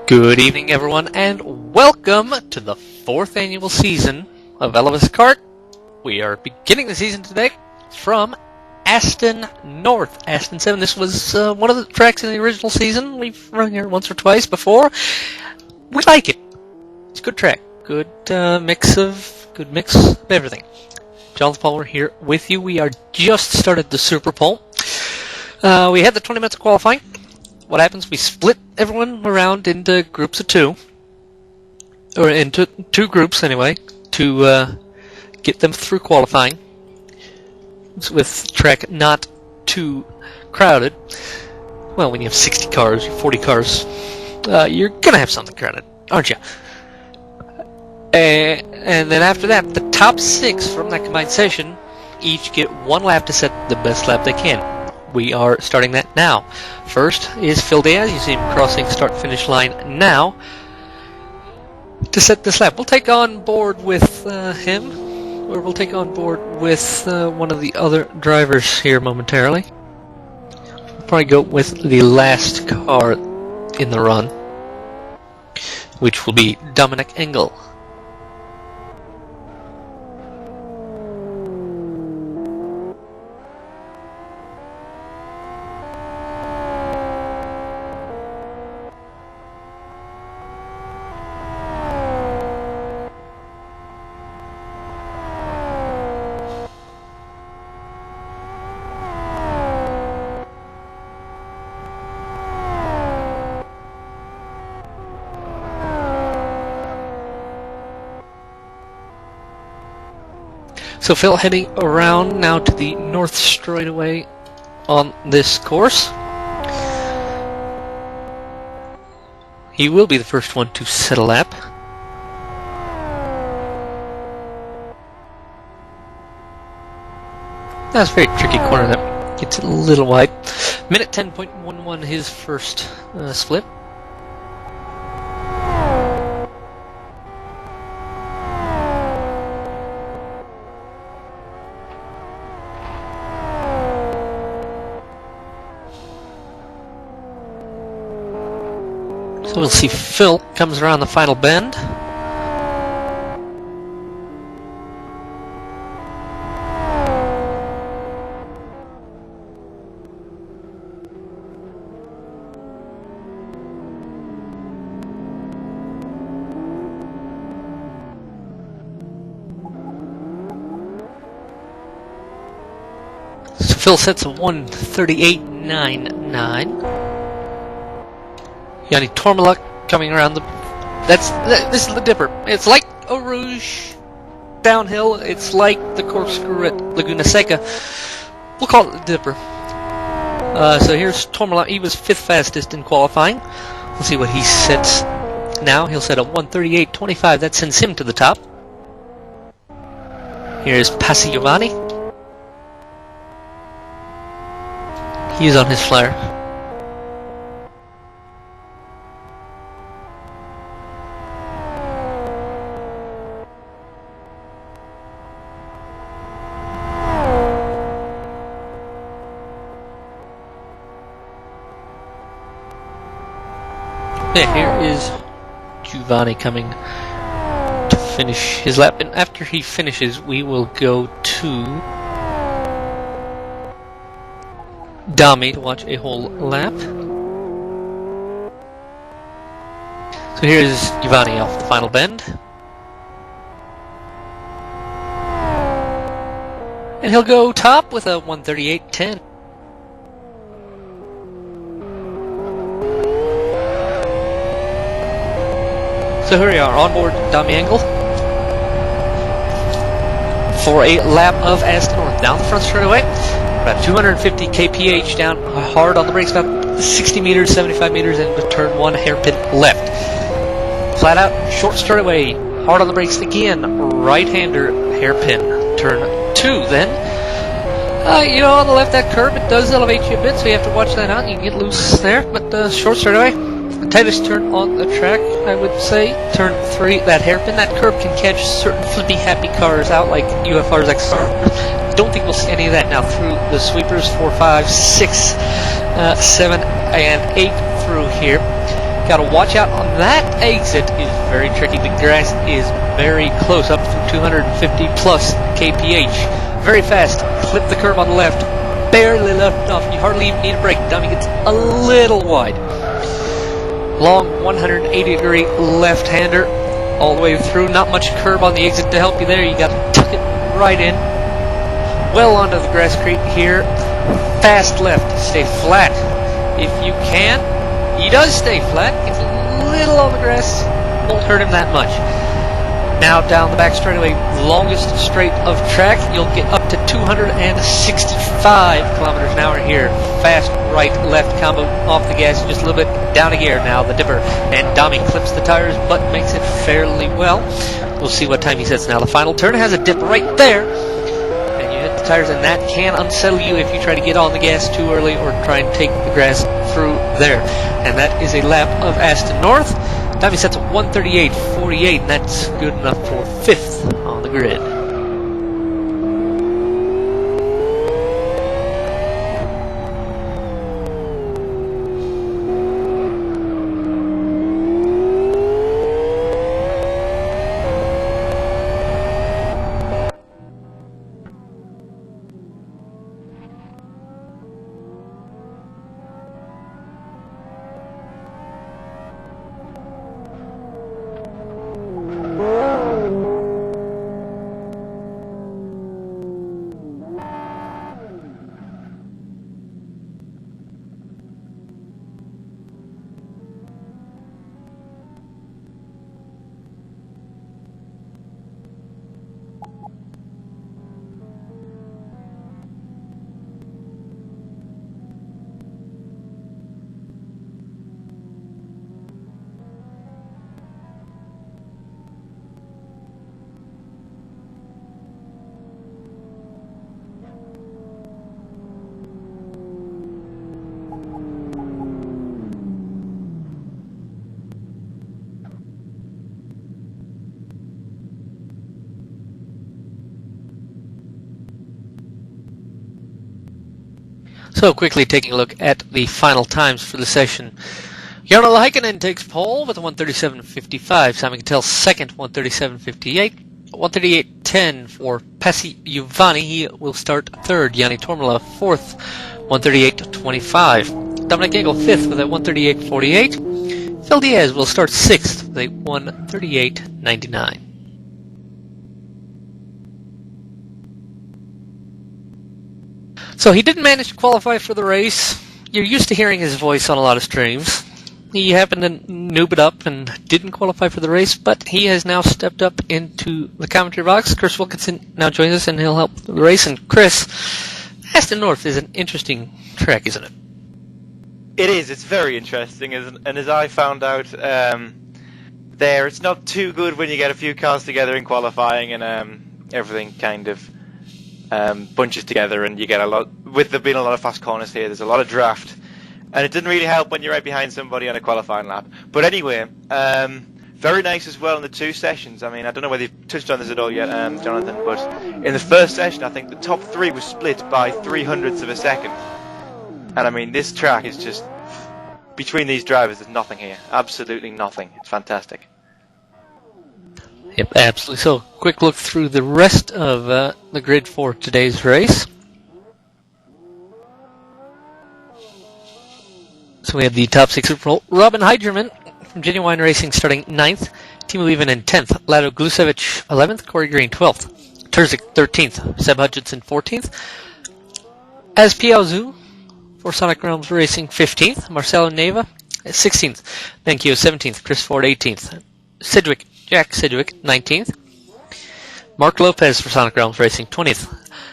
Good evening, everyone, and welcome to the 4th annual season of LFSCART. We are beginning the season today from Aston North, Aston 7. This was one of the tracks in the original season. We've run here once or twice before. We like it. It's a good track. Good mix of everything. Jonnathan Paul, we're here with you. We are just started the Superpole. We had the 20 minutes of qualifying. What happens? We split everyone around into groups of two, or into two groups anyway, to get them through qualifying. With track not too crowded. Well, when you have 60 cars, 40 cars, you're gonna have something crowded, aren't you? And then after that, the top 6 from that combined session each get one lap to set the best lap they can. We are starting that now. First is Phil Diaz. You see him crossing start-finish line now to set this lap. We'll take on board with him, or we'll take on board with one of the other drivers here momentarily. We'll probably go with the last car in the run, which will be Dominic Engel. So Phil heading around now to the north straightaway on this course. He will be the first one to set a lap. That's a very tricky corner that gets a little wide. Minute 10.11 his first split. So we'll see Phil comes around the final bend. So Phil sets a 1:38.99. Yanni Tormaluk coming around the... This is the Dipper. It's like Eau Rouge downhill. It's like the corkscrew at Laguna Seca. We'll call it the Dipper. So here's Tormaluk. He was 5th fastest in qualifying. We'll see what he sets now. He'll set a 1:38.25. That sends him to the top. Here's Passi Giovanni. He's on his flyer. Here is Giovanni coming to finish his lap, and after he finishes we will go to Dami to watch a whole lap. So here's Giovanni off the final bend, and he'll go top with a 1:38.10. So here we are, on board Dami Engel for a lap of Aston North. Down the front straightaway, about 250 kph, down hard on the brakes, about 60 meters, 75 meters, and with turn 1 hairpin left. Flat out, short straightaway, hard on the brakes again, right-hander hairpin, turn 2 then. You know, on the left, that curve, it does elevate you a bit, so you have to watch that out. You can get loose there, but short straightaway. The tightest turn on the track, I would say, turn 3, that hairpin. That curve can catch certain flippy happy cars out like UFR's XR. Don't think we'll see any of that now through the sweepers. 4, 5, 6, 7, and 8 through here. Gotta watch out on that exit, is very tricky. The grass is very close, up to 250 plus kph. Very fast. Clip the curb on the left. Barely left off. You hardly even need a brake. Dummy gets a little wide. Long 180 degree left-hander all the way through. Not much curb on the exit to help you there. You gotta tuck it right in. Well onto the grass creek here. Fast left. Stay flat if you can. He does stay flat. Gets a little on the grass. Won't hurt him that much. Now down the back straightaway, longest straight of track. You'll get up to 265 kilometers an hour here. Fast right-left combo off the gas, just a little bit down a gear now. The dipper, and Dami clips the tires, but makes it fairly well. We'll see what time he sets now. The final turn has a dip right there, and you hit the tires, and that can unsettle you if you try to get on the gas too early or try and take the grass through there. And that is a lap of Aston North. Dami sets a 1:38.48, and that's good enough for 5th on the grid. So quickly taking a look at the final times for the session. Jonnathan takes pole with a 1:37.55. Simon Cattell second, 1:37.58. 1:38.10 for Pasi Giovanni. He will start third. Yanni Tormela fourth, 1:38.25. Dominic Engel fifth with a 1:38.48. Phil Diaz will start sixth with a 1:38.99. So he didn't manage to qualify for the race. You're used to hearing his voice on a lot of streams. He happened to noob it up and didn't qualify for the race, but he has now stepped up into the commentary box. Chris Wilkinson now joins us, and he'll help with the race. And Chris, Aston North is an interesting track, isn't it? It is. It's very interesting, and as I found out there, it's not too good when you get a few cars together in qualifying and everything kind of bunches together, and you get a lot. With there being a lot of fast corners here, there's a lot of draft, and it didn't really help when you're right behind somebody on a qualifying lap. But anyway, very nice as well in the two sessions. I mean, I don't know whether you've touched on this at all yet, Jonnathan, but in the first session, I think the top three was split by 0.03 of a second. And I mean, this track is just, between these drivers, there's nothing here. Absolutely nothing. It's fantastic. Yep, absolutely. So, quick look through the rest of the grid for today's race. So we have the top six Superpole. Robin Heiderman from Genuine Racing starting 9th. Timo Levin in 10th. Lado Glusevich 11th. Corey Green 12th. Terzic 13th. Seb Hutchinson 14th. As Piaozu for Sonic Realms Racing 15th. Marcelo Neva 16th. Benkio 17th. Chris Ford 18th. Jack Sidgwick 19th. Mark Lopez for Sonic Realms Racing 20th.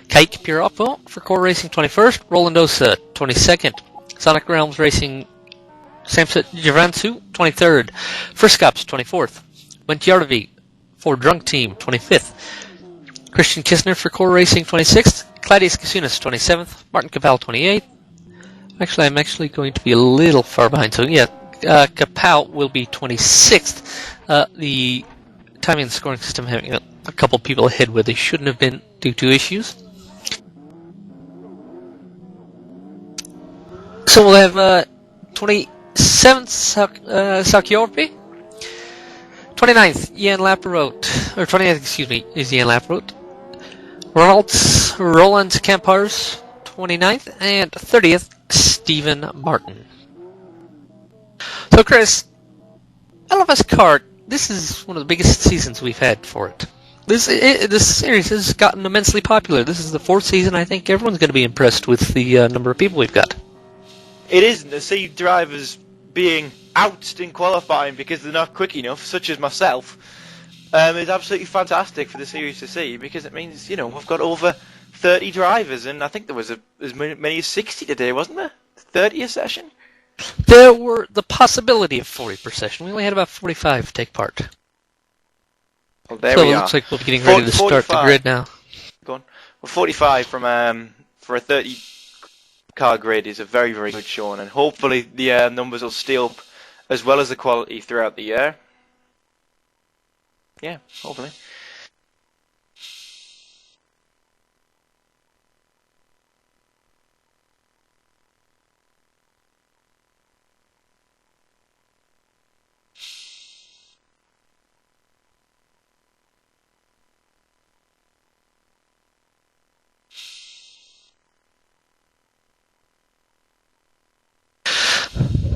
Kike Piroppo for Core Racing 21st. Roland Osa 22nd. Sonic Realms Racing Samsa Javansu 23rd. Friskops 24th. Wentjarvi for Drunk Team 25th. Christian Kistner for Core Racing 26th. Claudius Kasunas 27th. Martin Capel 28th. Actually, I'm going to be a little far behind, so yeah. Capel will be 26th. The timing and scoring system having a couple people ahead where they shouldn't have been due to issues. So we'll have 26 27th, Sakiorpi. 29th, Ian Laperote. Or 29th, excuse me, is Ian Laperote. Roland Campars, 29th. And 30th, Stephen Martin. So, Chris, LFSCART, this is one of the biggest seasons we've had for it. This series has gotten immensely popular. This is the 4th season. I think everyone's going to be impressed with the number of people we've got. It isn't to see drivers being ousted in qualifying because they're not quick enough, such as myself. It's absolutely fantastic for the series to see, because it means, we've got over 30 drivers, and I think there was as many as 60 today, wasn't there? 30 a session? There were the possibility of 40 per session. We only had about 45 take part. Well, there we are. So it looks like we'll be getting ready to start the grid now. Go on. Well, 45 for a 30 car grid is a very, very good showing, and hopefully the numbers will stay up as well as the quality throughout the year. Yeah, hopefully.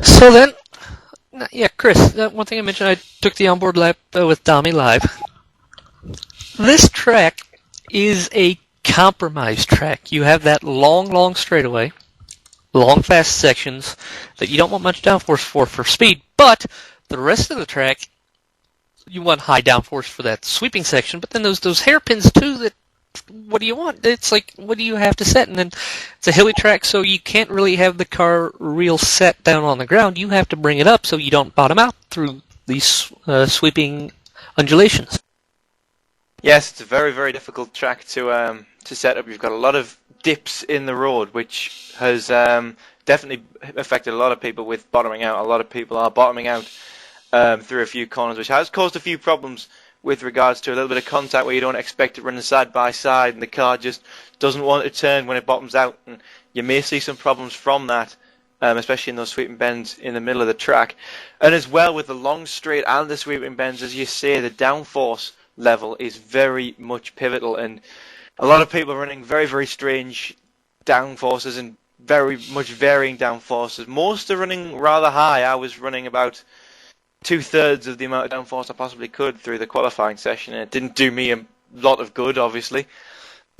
So then, yeah, Chris, one thing I mentioned, I took the onboard lap with Dami live. This track is a compromise track. You have that long straightaway, long, fast sections that you don't want much downforce for speed, but the rest of the track, you want high downforce for that sweeping section, but then those hairpins too, that what do you want? It's like, what do you have to set? And then it's a hilly track, so you can't really have the car real set down on the ground. You have to bring it up so you don't bottom out through these sweeping undulations. Yes, it's a very, very difficult track to set up. You've got a lot of dips in the road, which has definitely affected a lot of people with bottoming out. A lot of people are bottoming out through a few corners, which has caused a few problems with regards to a little bit of contact where you don't expect it running side by side, and the car just doesn't want to turn when it bottoms out, and you may see some problems from that, especially in those sweeping bends in the middle of the track. And as well with the long straight and the sweeping bends, as you say, the downforce level is very much pivotal, and a lot of people are running very, very strange downforces and very much varying downforces. Most are running rather high. I was running about 2/3 of the amount of downforce I possibly could through the qualifying session, and it didn't do me a lot of good, obviously.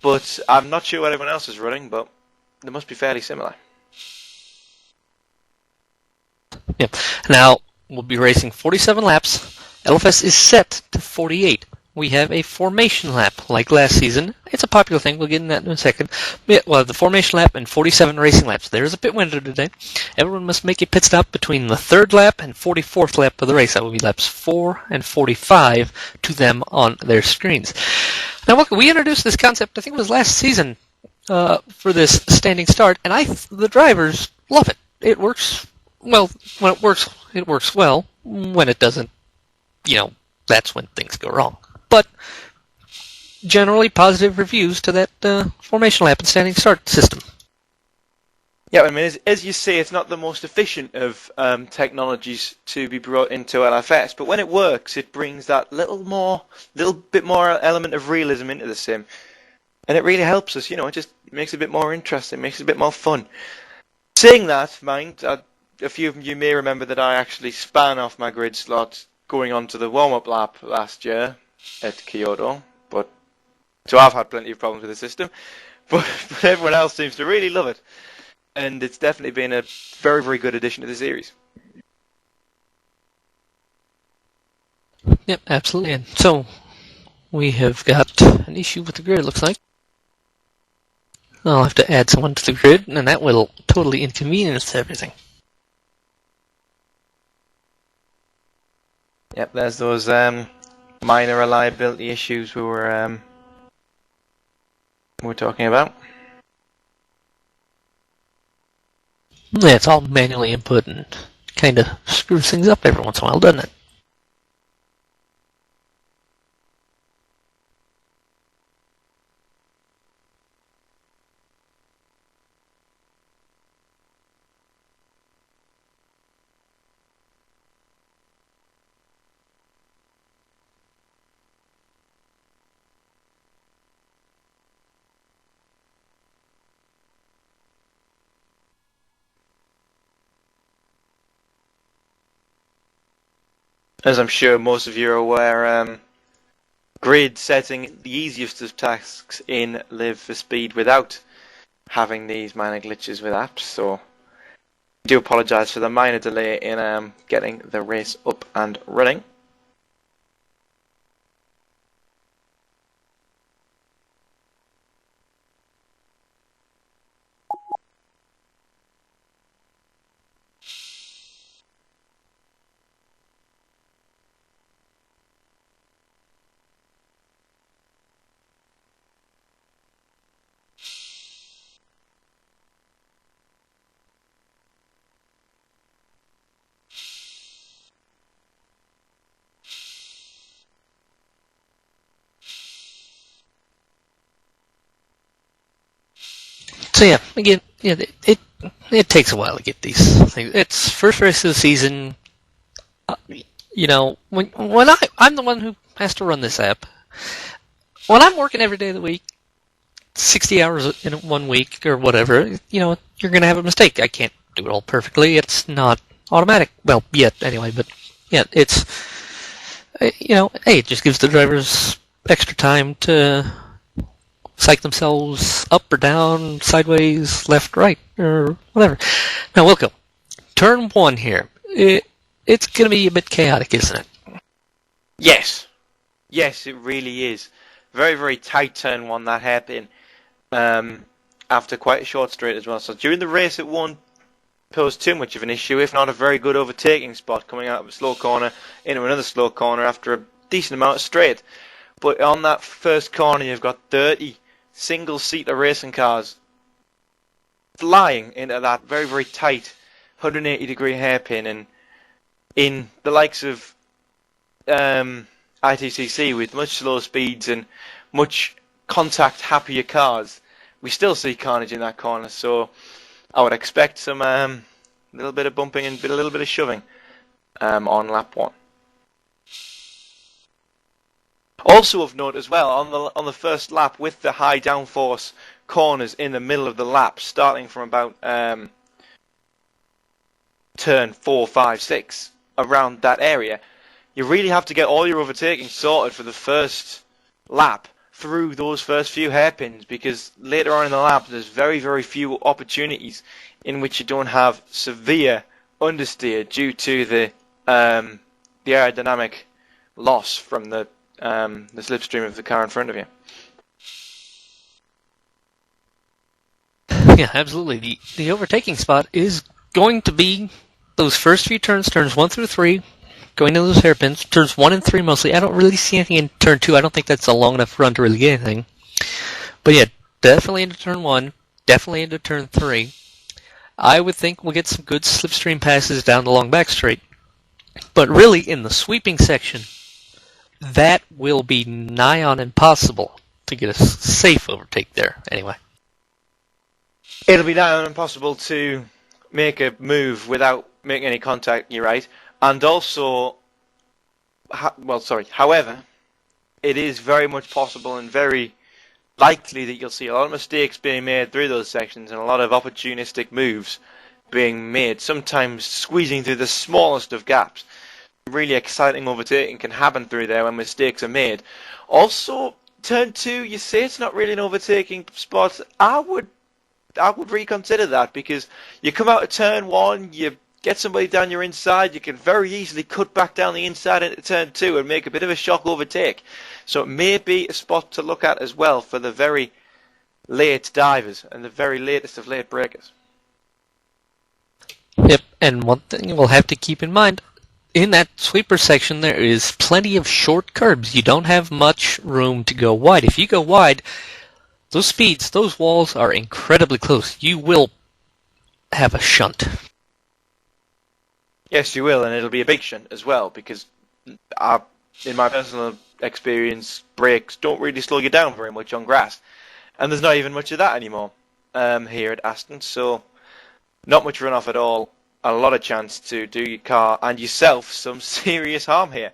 But I'm not sure what everyone else is running, but they must be fairly similar. Yep. Now, we'll be racing 47 laps. LFS is set to 48. We have a formation lap like last season. It's a popular thing. We'll get into that in a second. Well, the formation lap and 47 racing laps. There's a pit window today. Everyone must make a pit stop between the 3rd lap and 44th lap of the race. That will be laps 4 and 45 to them on their screens. Now, look, we introduced this concept, I think it was last season, for this standing start, and the drivers love it. It works well. When it works well. When it doesn't, that's when things go wrong. But generally positive reviews to that formation lap and standing start system. Yeah, I mean, as you say, it's not the most efficient of technologies to be brought into LFS, but when it works, it brings that little bit more element of realism into the sim, and it really helps us. It just makes it a bit more interesting, makes it a bit more fun. Saying that, mind, a few of you may remember that I actually span off my grid slot going on to the warm-up lap last year at Kyoto, so I've had plenty of problems with the system, but everyone else seems to really love it, and it's definitely been a very, very good addition to the series. Yep, absolutely. And so we have got an issue with the grid, it looks like. I'll have to add someone to the grid, and that will totally inconvenience everything. Yep, there's those minor reliability issues we were talking about. Yeah, it's all manually input and kind of screws things up every once in a while, doesn't it? As I'm sure most of you are aware, grid setting the easiest of tasks in Live for Speed without having these minor glitches with apps, so I do apologise for the minor delay in getting the race up and running. So yeah, again, yeah, it takes a while to get these things. It's first race of the season. You know, when I'm the one who has to run this app. When I'm working every day of the week, 60 hours in 1 week or whatever, you know, you're going to have a mistake. I can't do it all perfectly. It's not automatic. Well, yet anyway, but yeah, it's, you know, hey, it just gives the drivers extra time to psych themselves up or down, sideways, left, right, or whatever. Now, Wilco, turn 1 here. It's going to be a bit chaotic, isn't it? Yes. Yes, it really is. Very, very tight turn 1, that hairpin. After quite a short straight as well. So during the race, it won't pose too much of an issue, if not a very good overtaking spot coming out of a slow corner into another slow corner after a decent amount of straight. But on that first corner, you've got 30 single-seater racing cars flying into that very, very tight 180-degree hairpin, and in the likes of ITCC with much slower speeds and much contact-happier cars, we still see carnage in that corner. So I would expect some little bit of bumping and a little bit of shoving on lap 1. Also of note as well, on the first lap, with the high downforce corners in the middle of the lap, starting from about turn 4, 5, 6, around that area, you really have to get all your overtaking sorted for the first lap through those first few hairpins, because later on in the lap there's very, very few opportunities in which you don't have severe understeer due to the aerodynamic loss from the slipstream of the car in front of you. Yeah, absolutely. The overtaking spot is going to be those first few turns 1 through 3, going into those hairpins, turns 1 and 3 mostly. I don't really see anything in turn 2. I don't think that's a long enough run to really get anything. But yeah, definitely into turn 1, definitely into turn 3. I would think we'll get some good slipstream passes down the long back straight. But really, in the sweeping section, that will be nigh on impossible to get a safe overtake there, anyway. It'll be nigh on impossible to make a move without making any contact, you're right. And also, however, it is very much possible and very likely that you'll see a lot of mistakes being made through those sections and a lot of opportunistic moves being made, sometimes squeezing through the smallest of gaps. Really exciting overtaking can happen through there when mistakes are made. Also, turn 2, you say it's not really an overtaking spot. I would reconsider that, because you come out of turn 1, you get somebody down your inside, you can very easily cut back down the inside into turn 2 and make a bit of a shock overtake. So it may be a spot to look at as well for the very late divers and the very latest of late breakers. Yep, and one thing we'll have to keep in mind, in that sweeper section there is plenty of short curbs. You don't have much room to go wide. If you go wide, those speeds, those walls are incredibly close. You will have a shunt. Yes, you will, and it'll be a big shunt as well, because in my personal experience, brakes don't really slow you down very much on grass. And there's not even much of that anymore here at Aston, so not much runoff at all. A lot of chance to do your car and yourself some serious harm here.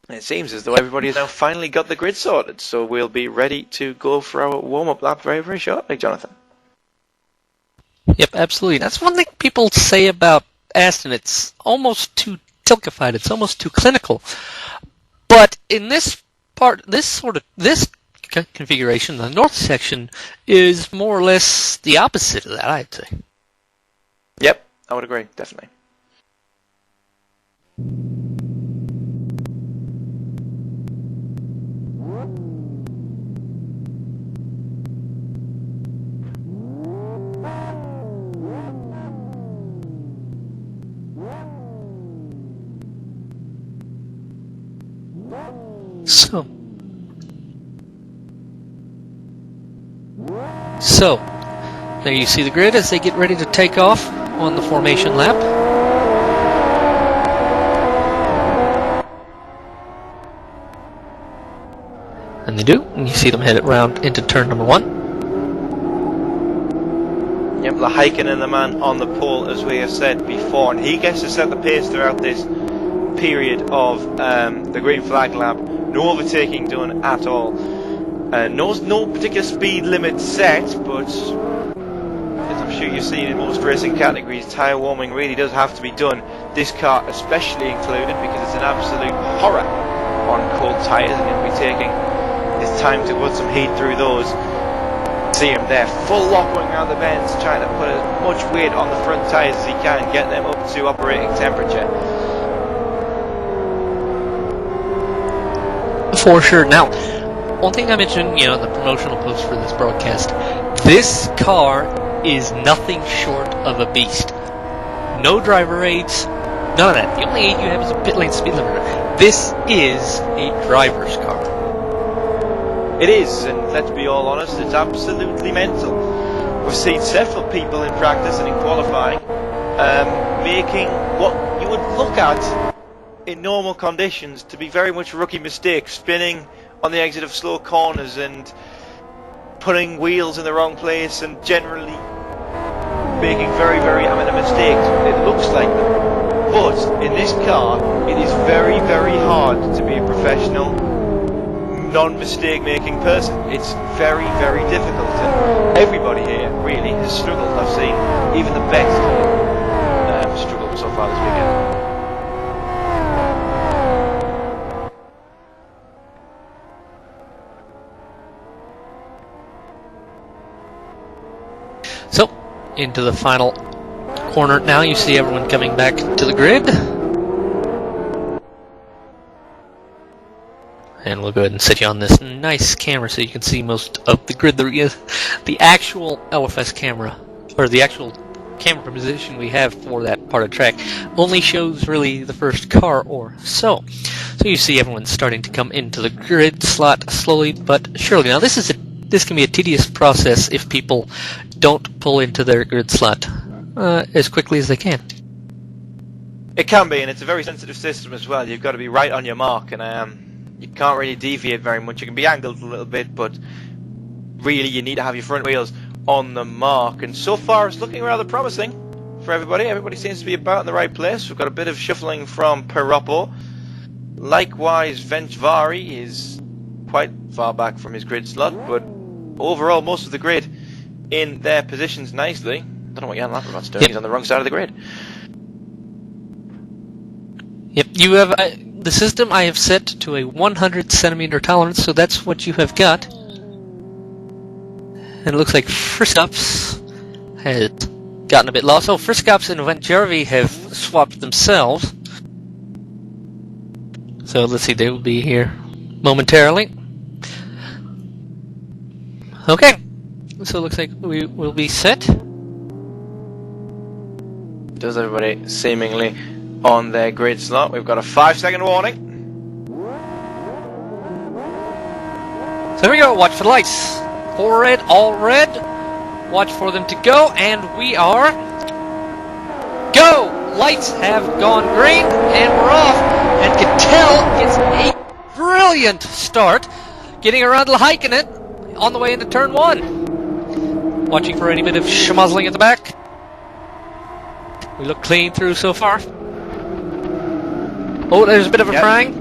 It seems as though everybody has now finally got the grid sorted, so we'll be ready to go for our warm-up lap very, very shortly, Jonnathan. Yep, absolutely. That's one thing people say about Aston, it's almost too tilkified. It's almost too clinical. But in this part, this configuration, the north section is more or less the opposite of that, I'd say. Yep, I would agree, definitely. So, there you see the grid as they get ready to take off on the formation lap. And they do, and you see them head it round into turn number 1. Yep, the hiking and the man on the pole, as we have said before, and he gets to set the pace throughout this period of the green flag lap. No overtaking done at all. No particular speed limit set, but as I'm sure you've seen in most racing categories, tyre warming really does have to be done. This car especially included, because it's an absolute horror on cold tyres, and you'll be taking this time to put some heat through those. See him there, full lock going around the bends, trying to put as much weight on the front tyres as he can, get them up to operating temperature. For sure. Now, one thing I mentioned, in the promotional post for this broadcast, this car is nothing short of a beast. No driver aids, none of that. The only aid you have is a pit lane speed limiter. This is a driver's car. It is, and let's be all honest, it's absolutely mental. We've seen several people in practice and in qualifying making what you would look at in normal conditions to be very much rookie mistakes, spinning on the exit of slow corners and putting wheels in the wrong place and generally making very, very amateur mistakes. It looks like them. But in this car, it is very, very hard to be a professional, non-mistake making person. It's very, very difficult, and everybody here really has struggled. I've seen even the best struggle so far this weekend. So, into the final corner now, you see everyone coming back to the grid. And we'll go ahead and set you on this nice camera so you can see most of the grid. The actual LFS camera, or the actual camera position we have for that part of the track, only shows really the first car or so. So you see everyone starting to come into the grid slot slowly but surely. Now this can be a tedious process if people don't pull into their grid slot as quickly as they can. It can be, and it's a very sensitive system as well. You've got to be right on your mark, and you can't really deviate very much. You can be angled a little bit, but really you need to have your front wheels on the mark. And so far it's looking rather promising for everybody. Everybody seems to be about in the right place. We've got a bit of shuffling from Peroppo. Likewise, Venchvari is quite far back from his grid slot, but overall most of the grid in their positions nicely. I don't know what Jan Lapperman's doing. Yep. He's on the wrong side of the grid. Yep, you have the system I have set to a 100 centimeter tolerance, so that's what you have got. And it looks like Friskops has gotten a bit lost. Oh, Friskops and Venchvari have swapped themselves. So let's see, they will be here momentarily. Okay, so it looks like we will be set. Does everybody seemingly on their grid slot? We've got a 5-second warning. So here we go, watch for the lights. All red, all red. Watch for them to go, and we are go! Lights have gone green, and we're off. And Cattell gets a brilliant start, getting around Heikkinen on the way into turn 1. Watching for any bit of schmuzzling at the back. We look clean through so far. Oh, there's a bit of a frang.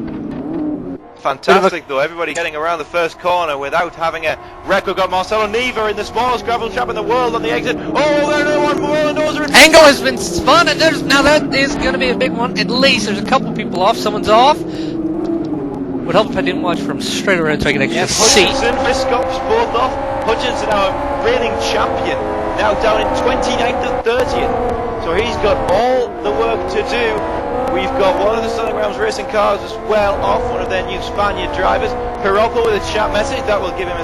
Fantastic though, everybody getting around the first corner without having a wreck. We've got Marcelo Neva in the smallest gravel trap in the world on the exit. Oh, there's another one. Morelandoza in Angle has been spun, and now that is going to be a big one. At least there's a couple people off. Someone's off. Would help if I didn't watch from straight around so I could actually see. Hutchinson, Viscops both off. Hutchinson, our reigning champion, now down in 29th and 30th. So he's got all the work to do. We've got one of the Stunning Rams racing cars as well off, one of their new Spaniard drivers. Pirocco with a chat message, that will give him a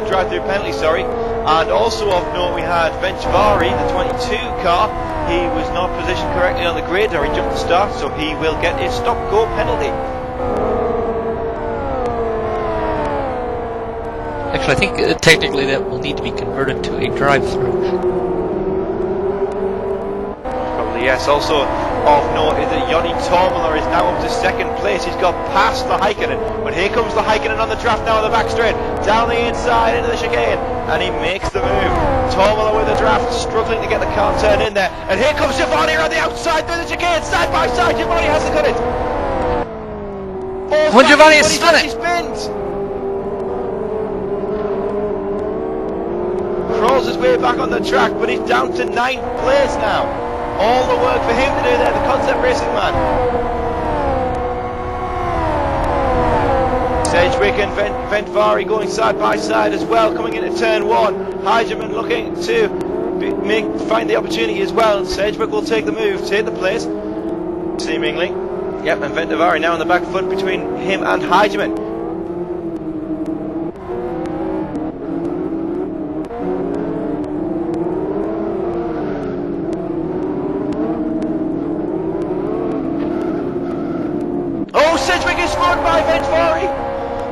drive-through penalty, sorry. And also off note we had Venchvari, the 22 car. He was not positioned correctly on the grid, or he jumped the start, so he will get a stop-go penalty. Actually, I think technically that will need to be converted to a drive-through. Probably yes. Also of note is that Joni Tormala is now up to second place. He's got past the Heikkinen, but here comes the Heikkinen on the draft now on the back straight, down the inside into the chicane, and he makes the move. Tormala with the draft, struggling to get the car turned in there, and here comes Giovanni on the outside through the chicane, side by side. Giovanni hasn't got it. When Giovanni has spun it. Crawls his way back on the track, but he's down to 9th place now. All the work for him to do there, the concept racing man. Sedgwick and Ventvari going side by side as well, coming into turn 1. Heigerman looking to find the opportunity as well. Sedgwick will take the move, take the place, seemingly. Yep, and Ventvari now on the back foot between him and Heigerman. Sedgwick is spun by Ventvari.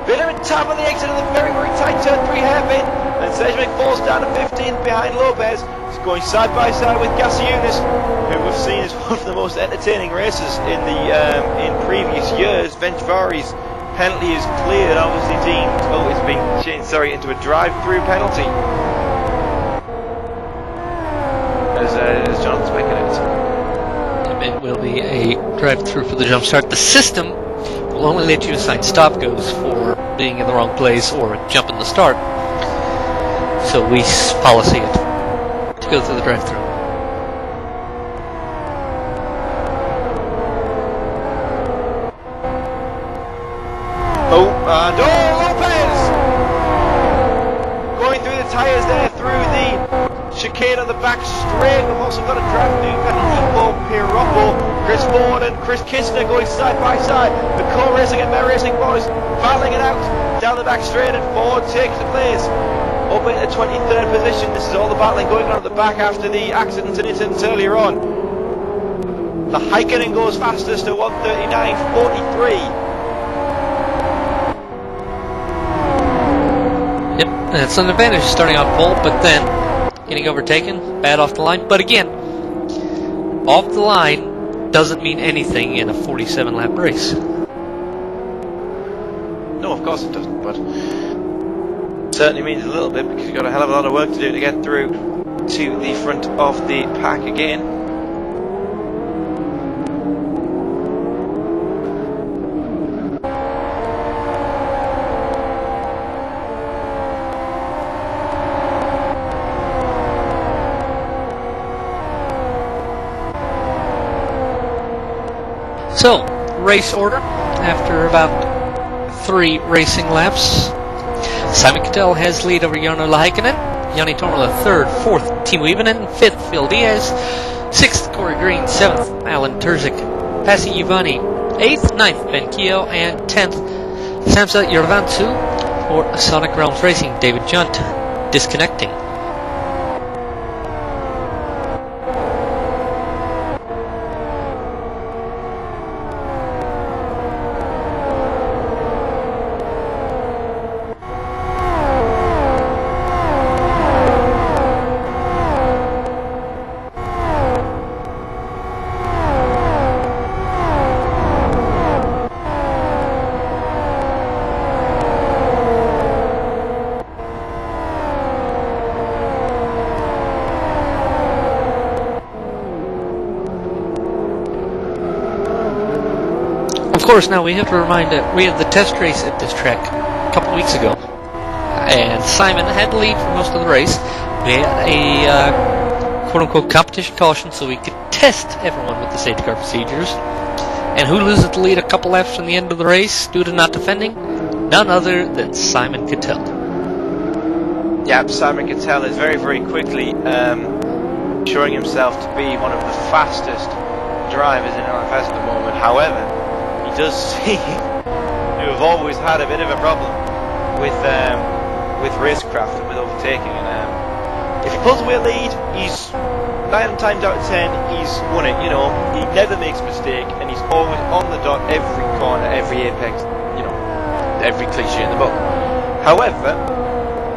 Bit of a tap on the exit of the very, very tight turn 3 hairpin, and Sedgwick falls down to 15th behind Lopez. He's going side by side with Gasiunas, who we've seen as one of the most entertaining races in previous years. Ventvari's penalty is cleared, obviously deemed. Oh, it's been changed, sorry, into a drive-through penalty. As Jonathan speculated. It will be a drive-through for the jump start. The system will only let you assign stop goes for being in the wrong place or jumping the start. So we policy it to go through the drive-through. Lopez! Going through the tyres there, through the chicane on the back straight. We've also got a drive-through penalty for Pirocco. Chris Ford and Chris Kistner going side by side. The co-racing and their racing boys battling it out down the back straight, and Ford takes the place up in the 23rd position. This is all the battling going on at the back after the accidents and incidents earlier on. The Heikkinen goes fastest at 1:39.43. Yep, that's an advantage starting on pole, but then getting overtaken, bad off the line. But again, off the line doesn't mean anything in a 47-lap race. No, of course it doesn't, but it certainly means a little bit, because you've got a hell of a lot of work to do to get through to the front of the pack again. So, race order after about 3 racing laps. Simon Cattell has lead over Jarno Heikkinen. Joni Tormala 3rd, 4th Timo Ivanen, 5th Phil Diaz, 6th Corey Green, 7th Alan Terzic, Pasi Giovanni, 8th, 9th Ben Keogh, and 10th Samsa Yorvantsu for Sonic Realms Racing. David Junt disconnecting. course, now we have to remind that we had the test race at this track a couple weeks ago, and Simon had the lead for most of the race. We had a quote-unquote competition caution so we could test everyone with the safety car procedures. And who loses the lead a couple laps from the end of the race due to not defending? None other than Simon Cattell. Yeah, Simon Cattell is very, very quickly showing himself to be one of the fastest drivers in LFS at the moment. However, he does seem to have always had a bit of a problem with racecraft and with overtaking. And if he pulls away a lead, he's 9 times out of 10 he's won it. You know, he never makes a mistake, and he's always on the dot every corner, every apex. You know, every cliche in the book. However,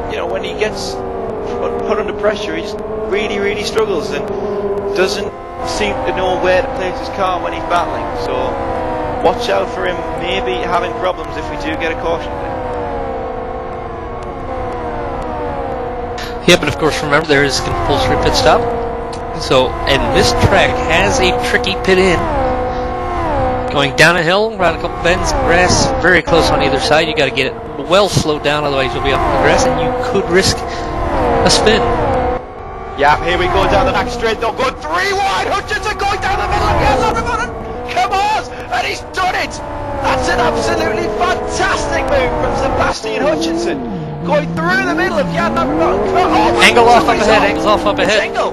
you know, when he gets put under pressure, he just really, really struggles and doesn't seem to know where to place his car when he's battling. So watch out for him maybe having problems if we do get a caution there. Yeah, but of course, remember, there is a compulsory pit stop. So, and this track has a tricky pit in. Going down a hill, around a couple bends, grass, very close on either side. You got to get it well slowed down, otherwise you'll be up in the grass, and you could risk a spin. Yeah, here we go down the back straight. They'll go 3 wide. Hutchinson going down the middle again. Everyone, come on, and he's done it. That's an absolutely fantastic move from Sebastian Hutchinson. Going through the middle of Jan oh, Angle off up ahead, angles off up ahead. Angle.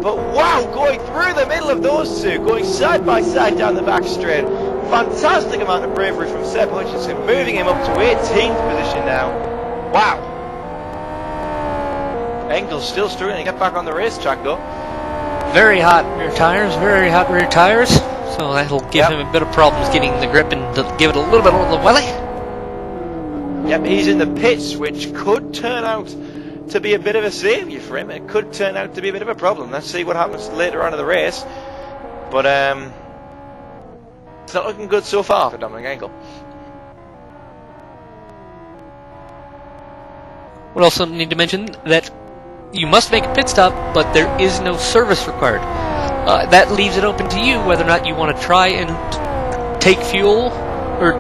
But wow, going through the middle of those two, going side by side down the back straight. Fantastic amount of bravery from Seb Hutchinson, moving him up to 18th position now. Wow. Engel's still struggling to get back on the racetrack though. Very hot rear tires, very hot rear tires. So that'll give him a bit of problems getting the grip and to give it a little bit of the welly. Yep, he's in the pits, which could turn out to be a bit of a saviour for him. It could turn out to be a bit of a problem. Let's see what happens later on in the race. But it's not looking good so far for Dominic Engel. We also need to mention that you must make a pit stop, but there is no service required. That leaves it open to you whether or not you want to try and take fuel, or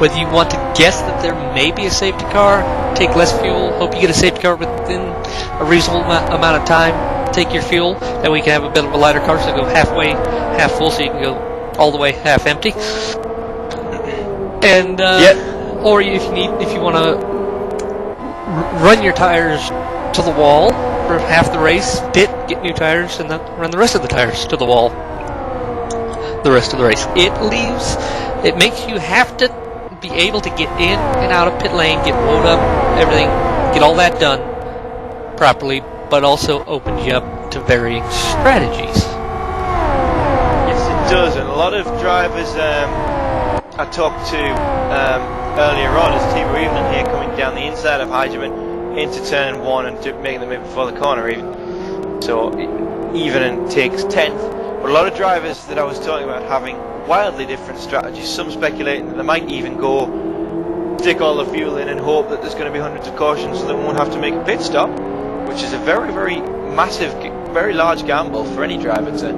whether you want to guess that there may be a safety car, take less fuel, hope you get a safety car within a reasonable amount of time, take your fuel, then we can have a bit of a lighter car, so go halfway, half full, so you can go all the way half empty. And or if you want to run your tires to the wall for half the race, pit, get new tires, and then run the rest of the tires to the wall the rest of the race. It makes you have to be able to get in and out of pit lane, get load up, everything, get all that done properly, but also opens you up to varying strategies. Yes, it does, and a lot of drivers I talked to earlier on as Team Evening here, coming down the inside of Heidemann into turn 1 and making the move before the corner even. So even takes 10th. But a lot of drivers that I was talking about having wildly different strategies. Some speculating that they might even go stick all the fuel in and hope that there's going to be hundreds of cautions so they won't have to make a pit stop, which is a very, very massive, very large gamble for any driver to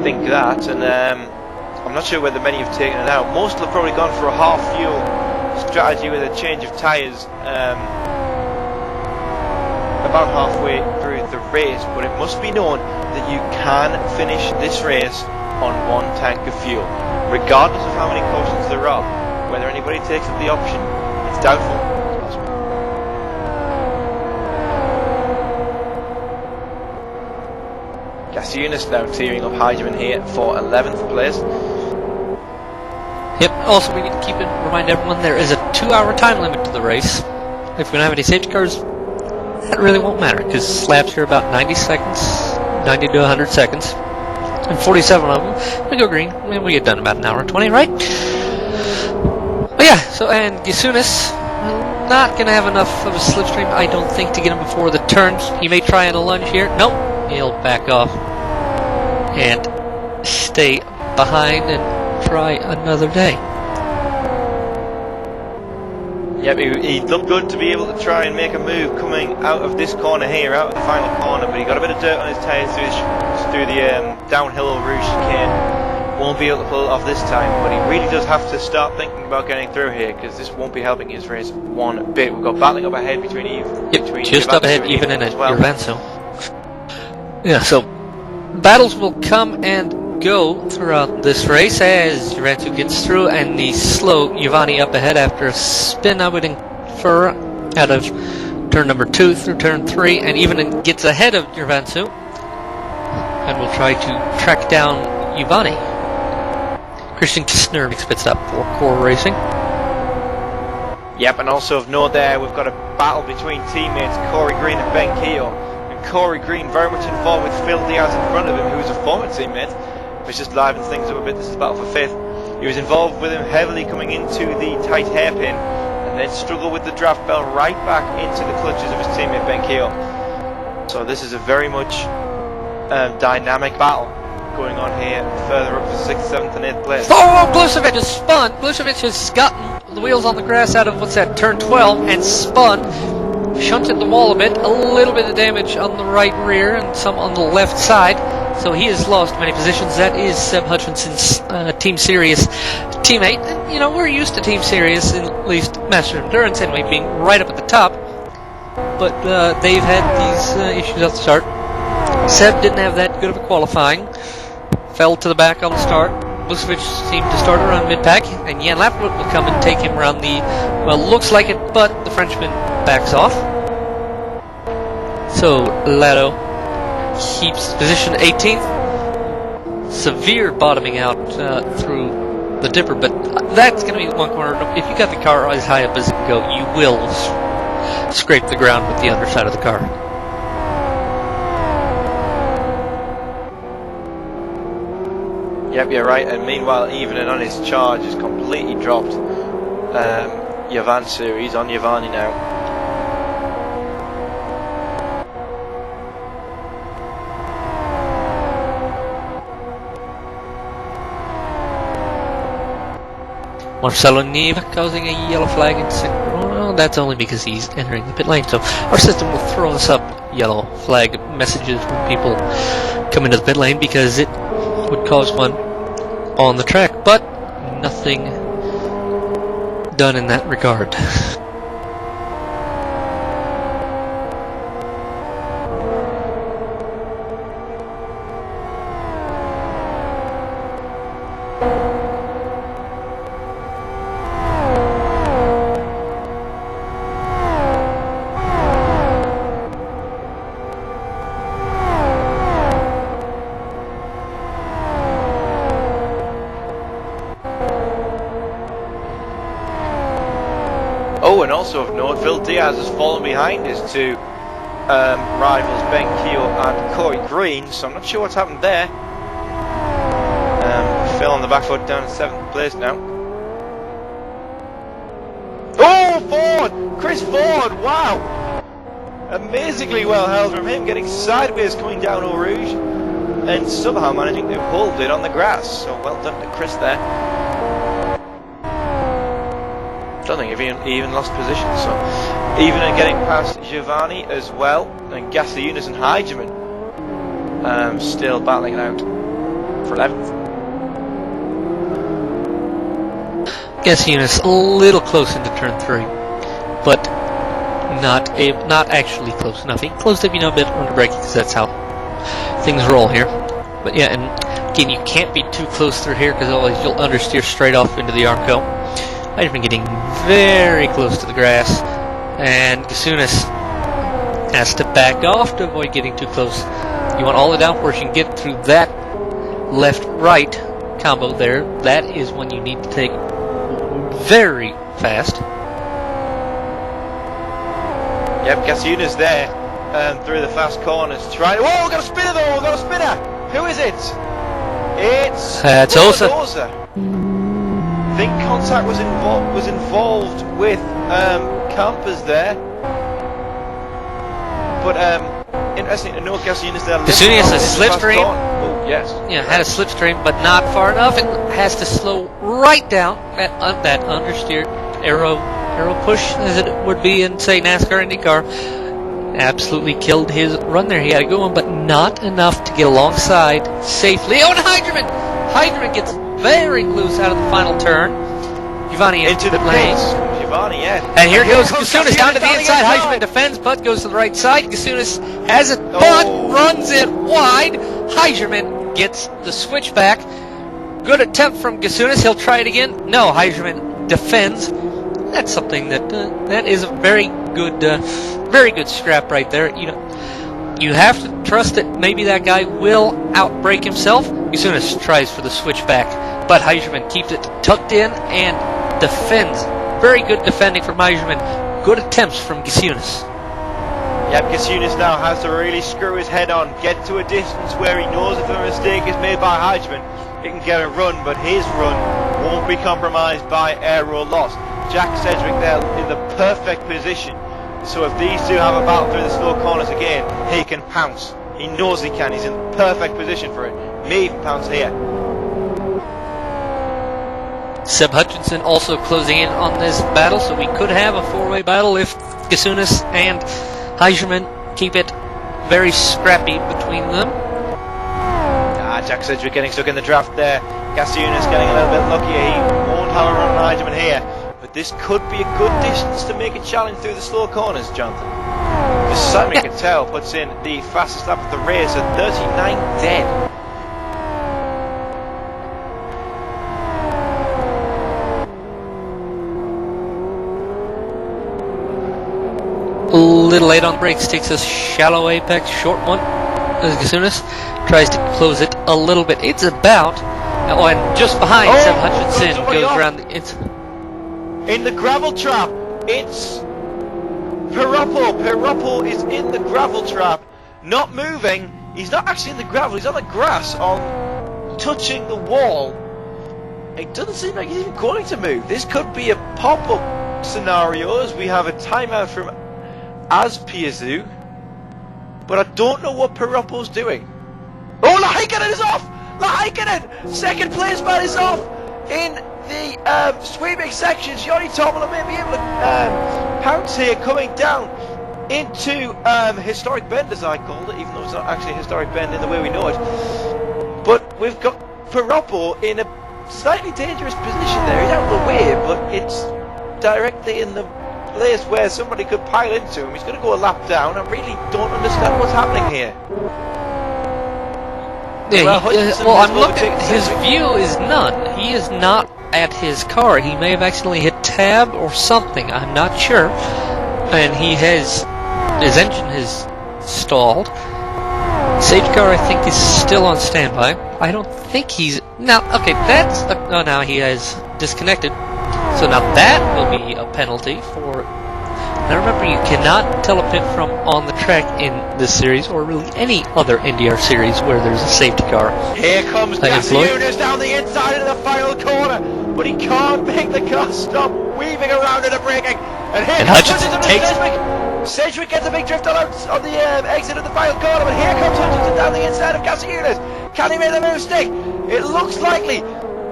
think that. And I'm not sure whether many have taken it out. Most have probably gone for a half fuel strategy with a change of tyres about halfway through the race, but it must be known that you can finish this race on 1 tank of fuel, regardless of how many cautions there are. Whether anybody takes up the option, it's doubtful. It's possible. Gasunas now tearing up Heidemann here for 11th place. Yep, also we need to remind everyone there is a 2-hour time limit to the race. If we don't have any safety cars, that really won't matter, because laps here about 90 seconds, 90 to 100 seconds, and 47 of them, we go green, and we get done in about an hour and 20, right? But yeah, so, and Gasunas, not going to have enough of a slipstream, I don't think, to get him before the turns. He may try on a lunge here. Nope, he'll back off and stay behind and try another day. Yep, he looked good to be able to try and make a move coming out of this corner here, out of the final corner, but he got a bit of dirt on his tyres through the downhill rouge chicane, won't be able to pull it off this time, but he really does have to start thinking about getting through here, because this won't be helping his race one bit. We've got battling up ahead between Eve. Yep, just up ahead, even in a Urbanso. Yeah, so battles will come and go throughout this race as Jonnathan gets through, and the slow Giovanni up ahead after a spin, I would infer, out of turn number 2 through turn 3, and even gets ahead of Jonnathan, and will try to track down Giovanni. Christian Kistner spits up for Core Racing. Yep, and also of note there, we've got a battle between teammates Corey Green and Ben Keogh. And Corey Green very much involved with Phil Diaz in front of him, who was a former teammate, which just livens things up a bit. This is battle for 5th. He was involved with him heavily coming into the tight hairpin, and then struggled with the draft bell right back into the clutches of his teammate Ben Keogh. So this is a very much dynamic battle going on here, further up to 6th, 7th and 8th place. Oh, Blusovic has spun! Blusovic has gotten the wheels on the grass out of, what's that, turn 12, and spun. Shunted the wall a bit, a little bit of damage on the right rear and some on the left side, so he has lost many positions. That is Seb Hutchinson's Team Sirius teammate, and you know, we're used to Team Sirius, at least Master Endurance anyway, being right up at the top, but they've had these issues at the start. Seb didn't have that good of a qualifying, fell to the back on the start. Blusovic seemed to start around mid-pack, and Jan Lapwood will come and take him around the, well, looks like it, but the Frenchman backs off. So Lado keeps position 18th. Severe bottoming out through the dipper, but that's going to be one corner. If you got the car as high up as it can go, you will scrape the ground with the underside of the car. Yep, you're right, and meanwhile, Evening on his charge is completely dropped. Yavansu, he's on Giovanni now. Marcelo Neve causing a yellow flag in second. Well, that's only because he's entering the pit lane, so our system will throw us up yellow flag messages when people come into the pit lane, because it would cause one on the track, but nothing done in that regard. Oh, and also of note, Phil Diaz has fallen behind his two rivals, Ben Keogh and Corey Green, so I'm not sure what's happened there. Phil on the back foot down in 7th place now. Oh, Ford! Chris Ford, wow! Amazingly well held from him, getting sideways coming down Eau Rouge, and somehow managing to hold it on the grass, so well done to Chris there. I don't think he even lost position, so even getting past Giovanni as well, and Gassiunas and Heigeman still battling it out for 11th. Gassiunas a little close into turn 3, but not actually close enough. He closed up, a bit under braking, because that's how things roll here. But yeah, and again, you can't be too close through here, because otherwise you'll understeer straight off into the Armco. I've been getting very close to the grass, and Gassiunas has to back off to avoid getting too close. You want all the downforce you can get through that left-right combo there. That is when you need to take very fast. Yep, Gassiunas there through the fast corners. Whoa, we've got a spinner though, we've got a spinner! Who is it? It's Osa. I think contact was involved with Campers there, but interesting to note, Gassiunas there. Gassiunas has a slipstream. Oh yes. Yeah, had a slipstream, but not far enough. It has to slow right down at that understeer arrow push, as it would be in, say, NASCAR, IndyCar. Absolutely killed his run there. He had a good one, but not enough to get alongside safely. Oh, and Hydra gets very loose out of the final turn. Giovanni Into the lane. pits. Giovanni, yeah. And here goes Gasunas down to the inside. Heisman defends, but goes to the right side. Gasunas has it, but runs it wide. Heisman gets the switchback. Good attempt from Gasunas. He'll try it again. No, Heisman defends. That's something that is a very good scrap right there. You have to trust that maybe that guy will outbreak himself. Gasunas tries for the switchback, but Heisman keeps it tucked in and defends. Very good defending from Heisman. Good attempts from Gasunas. Yep, Gasunas now has to really screw his head on, get to a distance where he knows if a mistake is made by Heisman, he can get a run, but his run won't be compromised by aero loss. Jack Sedgwick there in the perfect position. So if these two have a battle through the slow corners again, he can pounce. He knows he can. He's in the perfect position for it. May even pounce here. Seb Hutchinson also closing in on this battle, so we could have a four-way battle if Gasunas and Heisman keep it very scrappy between them. Jack Sedgwick getting stuck in the draft there. Gasunas getting a little bit luckier. He won't have a run on Heisman here. But this could be a good distance to make a challenge through the slow corners, Jonathan. Because Simon Cattell puts in the fastest lap of the race at 39 dead. A little late on the brakes, takes a shallow apex, short one. Gasunas tries to close it a little bit. It's about, and just behind Seb Hutchinson goes around the inside. In the gravel trap, it's Piroppo. Piroppo is in the gravel trap, not moving. He's not actually in the gravel, he's on the grass, touching the wall. It doesn't seem like he's even going to move. This could be a pop-up scenario as we have a timeout from Azpiazu. But I don't know what Piroppo's doing. Oh, Lahaikanen is off! Lahaikanen! Second place man is off! In the sweeping sections, Joni Tomala may be able to pounce here, coming down into historic bend, as I called it, even though it's not actually a historic bend in the way we know it. But we've got Piroppo in a slightly dangerous position there. He's out of the way, but it's directly in the place where somebody could pile into him. He's going to go a lap down. I really don't understand what's happening here. Yeah, I'm looking. His view is none. He is not at his car. He may have accidentally hit tab or something. I'm not sure. And his engine has stalled. Safety car, I think, is still on standby. I don't think he's now. Okay, that's now he has disconnected. So now that will be a penalty for. Now remember, you cannot tell a pit from on the track in this series, or really any other NDR series where there's a safety car. Here comes Gasunas down the inside of the final corner, but he can't make the car stop, weaving around and braking. And here Hutchinson takes Sedgwick gets a big drift on the exit of the final corner, but here comes Hutchinson down the inside of Gasunas. Can he make the move stick? It looks likely.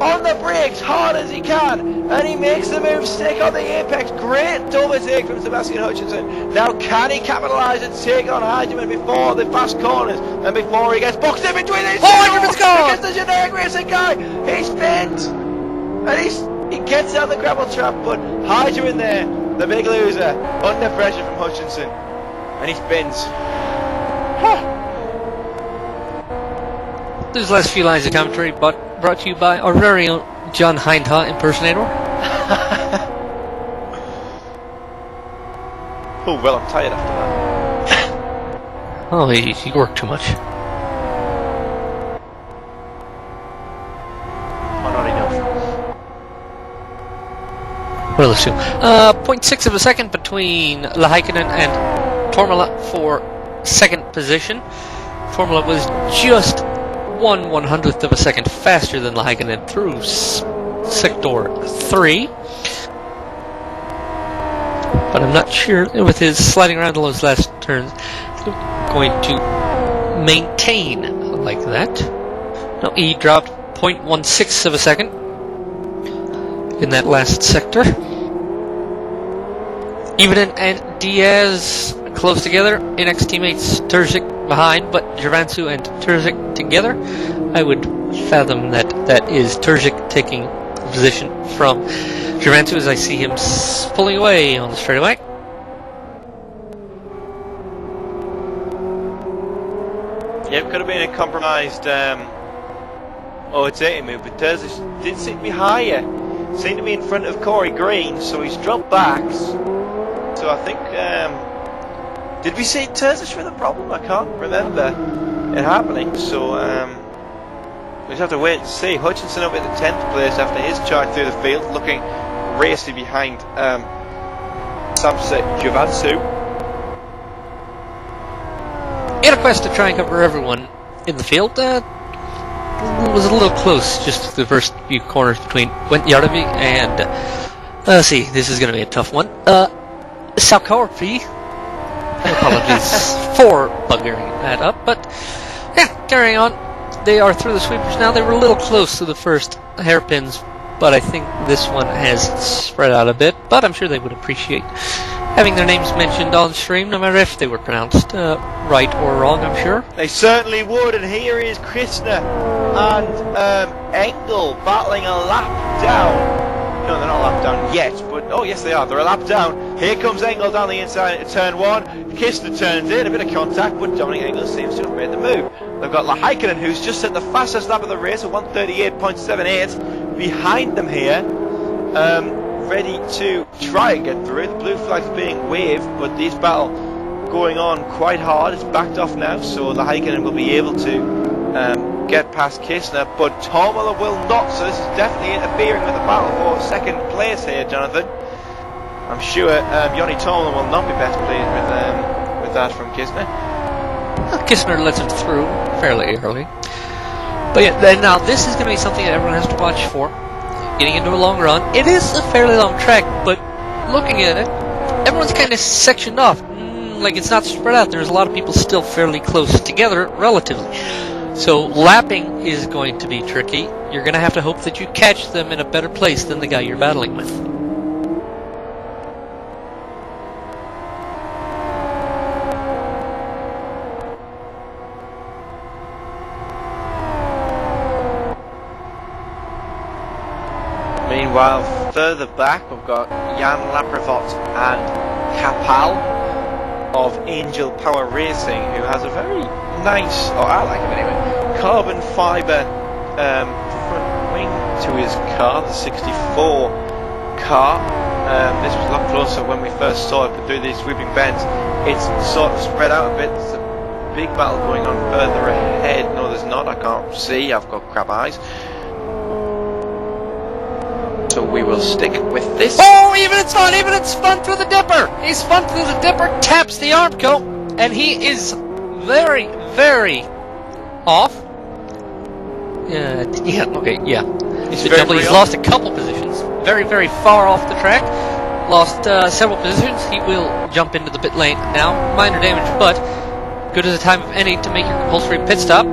On the brakes, hard as he can, and he makes the move stick on the apex. Great double take from Sebastian Hutchinson. Now can he capitalise and take on Heisman before the fast corners, and before he gets boxed in between these two against the generic racing guy? He spins, and he gets out the gravel trap, but Heisman there, the big loser, under pressure from Hutchinson, and he spins. These last few lines of commentary, but brought to you by our very own John Hindhaugh impersonator. Oh, well, I'm tired after that. Oh, he worked too much. Oh, not enough. Well, let's see. 0.6 of a second between Lahaikanen and Tormala for second position. Tormala was just 1/100th of a second faster than Lahaikanen through sector 3. But I'm not sure, with his sliding around those last turns, going to maintain like that. No, he dropped 0.16 of a second in that last sector. Evenen and Diaz close together. NX teammates Terzic behind, but Javansu and Terzic together. I would fathom that that is Terzic taking position from Jonnathan as I see him pulling away on the straightaway. Yep, could have been a compromised O80 move, but Terzic did seem to be higher. Seemed to be in front of Corey Green, so he's dropped back. So I think, did we see Terzic with a problem? I can't remember it happening, so we just have to wait and see. Hutchinson up in the 10th place after his charge through the field, looking racy behind Samsa Jovansu. In a quest to try and cover everyone in the field, was a little close just the first few corners between Yardavi and let's see, this is going to be a tough one. Prix. Apologies for buggering that up, but yeah, carrying on. They are through the sweepers now. They were a little close to the first hairpins, but I think this one has spread out a bit. But I'm sure they would appreciate having their names mentioned on stream, no matter if they were pronounced right or wrong, I'm sure. They certainly would, and here is Krishna and Engel battling a lap down. No, they're not a lap down yet, but oh yes they are, they're a lap down. Here comes Engel down the inside at turn 1. Krishna turns in, a bit of contact, but Dominic Engel seems to have made the move. They've got Lahaikanen, who's just set the fastest lap of the race at 1:38.78 behind them here. Ready to try and get through. The blue flag's being waved, but this battle going on quite hard. It's backed off now, so Lahaikanen will be able to get past Kistner, but Tomala will not, so this is definitely interfering with the battle for second place here, Jonnathan. I'm sure Joni Tomala will not be best pleased with that from Kistner. Well, Kistner lets him through fairly early. But yeah, then now this is going to be something that everyone has to watch for. Getting into a long run. It is a fairly long track, but looking at it, everyone's kind of sectioned off. Like it's not spread out. There's a lot of people still fairly close together, relatively. So lapping is going to be tricky. You're going to have to hope that you catch them in a better place than the guy you're battling with. Meanwhile, further back, we've got Jan Laprevot and Kapal of Angel Power Racing, who has a very nice, or I like him anyway, carbon fibre front wing to his car, the 64 car. This was a lot closer when we first saw it, but through these sweeping bends, it's sort of spread out a bit. There's a big battle going on further ahead. No, there's not. I can't see. I've got crap eyes. So we will stick with this. Oh, even it's spun through the dipper. He's spun through the dipper, taps the Armco, and he is very, very off. He's lost a couple positions. Very, very far off the track. Lost several positions. He will jump into the pit lane now. Minor damage, but good as a time of any to make your compulsory pit stop.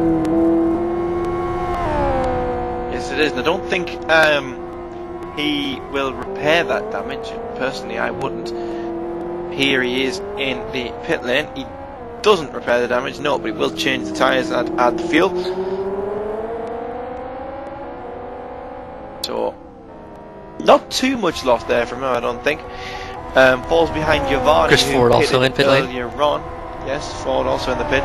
Yes, it is. And I don't think he will repair that damage. Personally, I wouldn't. Here he is in the pit lane. He doesn't repair the damage, no, but he will change the tyres and add the fuel. So, not too much loss there from him, I don't think. Falls behind Giovanni. Chris Ford also in pit lane. Yes, Ford also in the pit.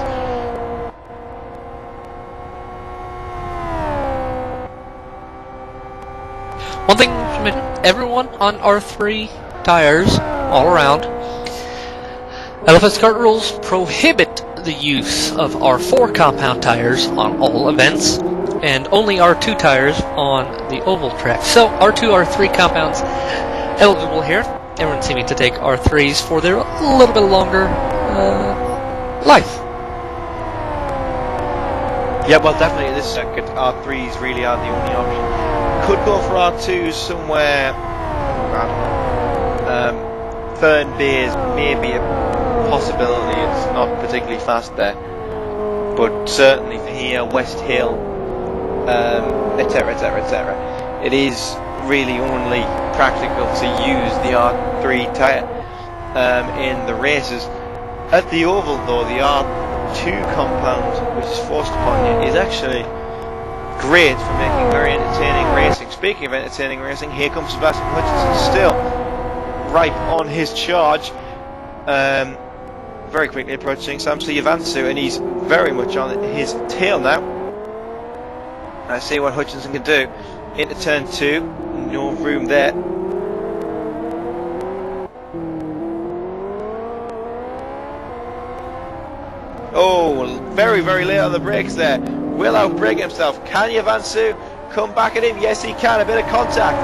One thing to mention, everyone on R3 tires all around. LFSCART rules prohibit the use of R4 compound tires on all events, and only R2 tires on the oval track. So R2, R3 compounds eligible here. Everyone's seeming to take R3s for their a little bit longer life. Yeah, well, definitely in this circuit, R3s really are the only option. Could go for R2s somewhere, I don't know, Fern Bays may be a possibility. It's not particularly fast there, but certainly here, West Hill, etc, etc, etc, it is really only practical to use the R3 tyre in the races. At the oval though, the R2 compound, which is forced upon you, is actually great for making very entertaining racing. Speaking of entertaining racing, here comes Sebastian Hutchinson, still right on his charge. Very quickly approaching Samsa Yavansu, and he's very much on his tail now. I see what Hutchinson can do. Into turn 2, no room there. Oh, very, very late on the brakes there. Will outbrake himself. Can Yavansu come back at him? Yes, he can. A bit of contact.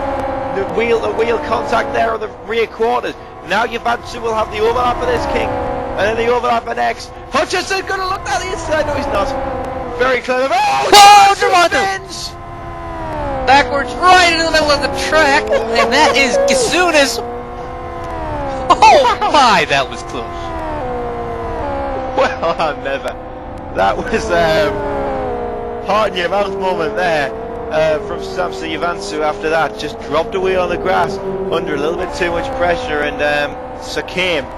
The wheel contact there on the rear quarters. Now Yavansu will have the overlap of this king. And then the overlap of next. Hutchinson going to look down the inside. No, he's not. Very clever. Oh, Jonnathan! Backwards right into the middle of the track. And that is Gasunas. Oh my, that was close. Well, I'm never. That was heart in your mouth moment there from Samsa Yavansu. After that, just dropped a wheel on the grass under a little bit too much pressure and succumbed.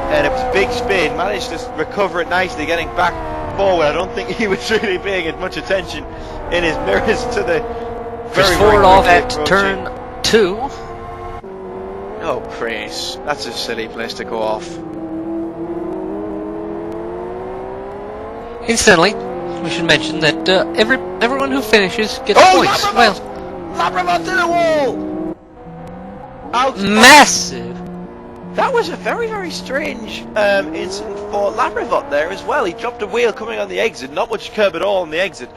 And it was a big spin. Managed to recover it nicely, getting back forward. I don't think he was really paying much attention in his mirrors to the very forward off at turn 2. Oh, Prix. That's a silly place to go off. Incidentally, we should mention that everyone who finishes gets points. Labravot to the wall! Out. Massive! That was a very, very strange incident for Labravot there as well. He dropped a wheel coming on the exit, not much curb at all on the exit.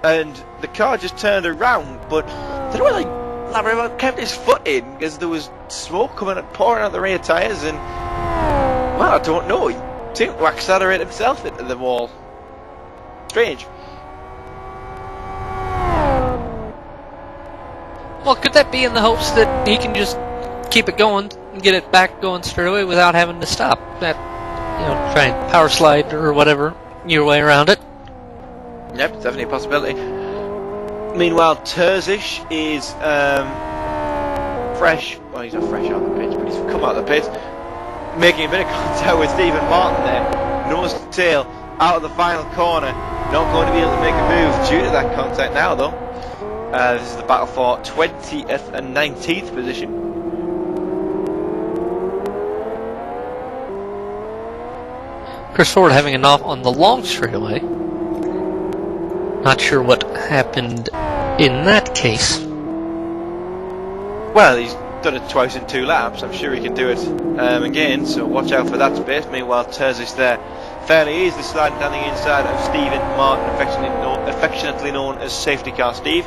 And the car just turned around, but I don't know whether Labravot kept his foot in because there was smoke pouring out the rear tyres, and well, I don't know. He seemed to accelerate himself into the wall. Strange. Well, could that be in the hopes that he can just keep it going and get it back going straight away without having to stop? That, try and power slide or whatever your way around it. Yep, definitely a possibility. Meanwhile, Terzic is fresh. Well, he's not fresh out of the pit, but he's come out of the pit, making a bit of contact with Stephen Martin there. Nose to tail out of the final corner. Not going to be able to make a move due to that contact now, though. This is the battle for 20th and 19th position. Chris Ford having a knock on the long straightaway. Not sure what happened in that case. Well, he's done it twice in 2 laps. I'm sure he can do it again, so watch out for that space. Meanwhile, Terzic there, fairly easily sliding down the inside of Stephen Martin, affectionately known as Safety Car Steve,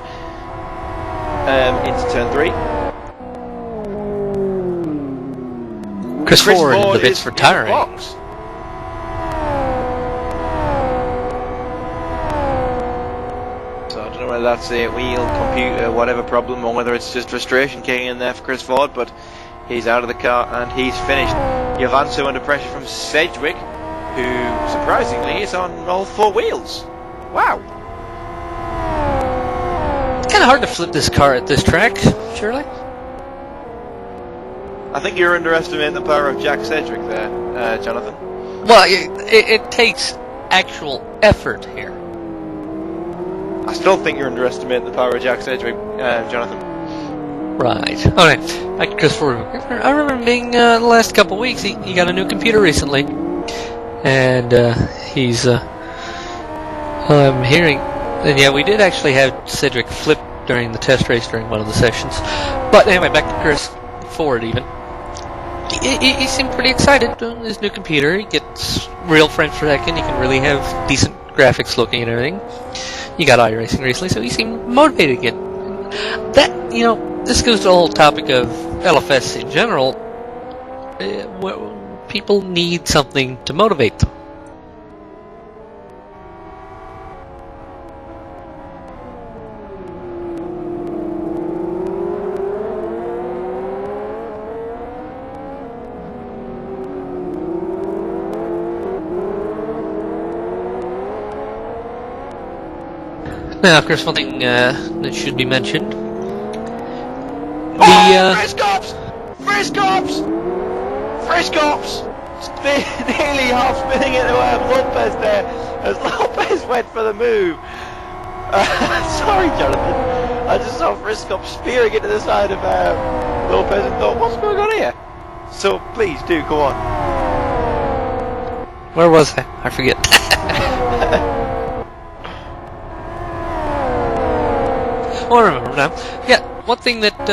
into turn 3. Chris Ford in the bits for tiring. Whether that's a wheel, computer, whatever problem, or whether it's just frustration kicking in there for Chris Ford, but he's out of the car and he's finished. Yavansu under pressure from Sedgwick, who surprisingly is on all 4 wheels. Wow. It's kind of hard to flip this car at this track, surely? I think you're underestimating the power of Jack Sedgwick there, Jonnathan. Well, it takes actual effort here. I still think you're underestimating the power of Jack Sedgwick, Jonnathan. Right. Okay. Back to Chris Ford. I remember him being the last couple of weeks. He got a new computer recently, and he's. I'm hearing, and yeah, we did actually have Sedgwick flip during the test race during one of the sessions. But anyway, back to Chris Ford. Even he seemed pretty excited on his new computer. He gets real frames per second. He can really have decent graphics looking and everything. He got iRacing recently, so he seemed motivated again. That, this goes to the whole topic of LFS in general. People need something to motivate them. Now, of course, one thing that should be mentioned. Fresh cops! Fresh cops! Fresh cops! Nearly half spinning into Lopez there, as Lopez went for the move. Sorry, Jonathan. I just saw Frisco spearing into the side of Lopez and thought, what's going on here? So please do go on. Where was I? I forget. Oh, I remember now. Yeah, one thing that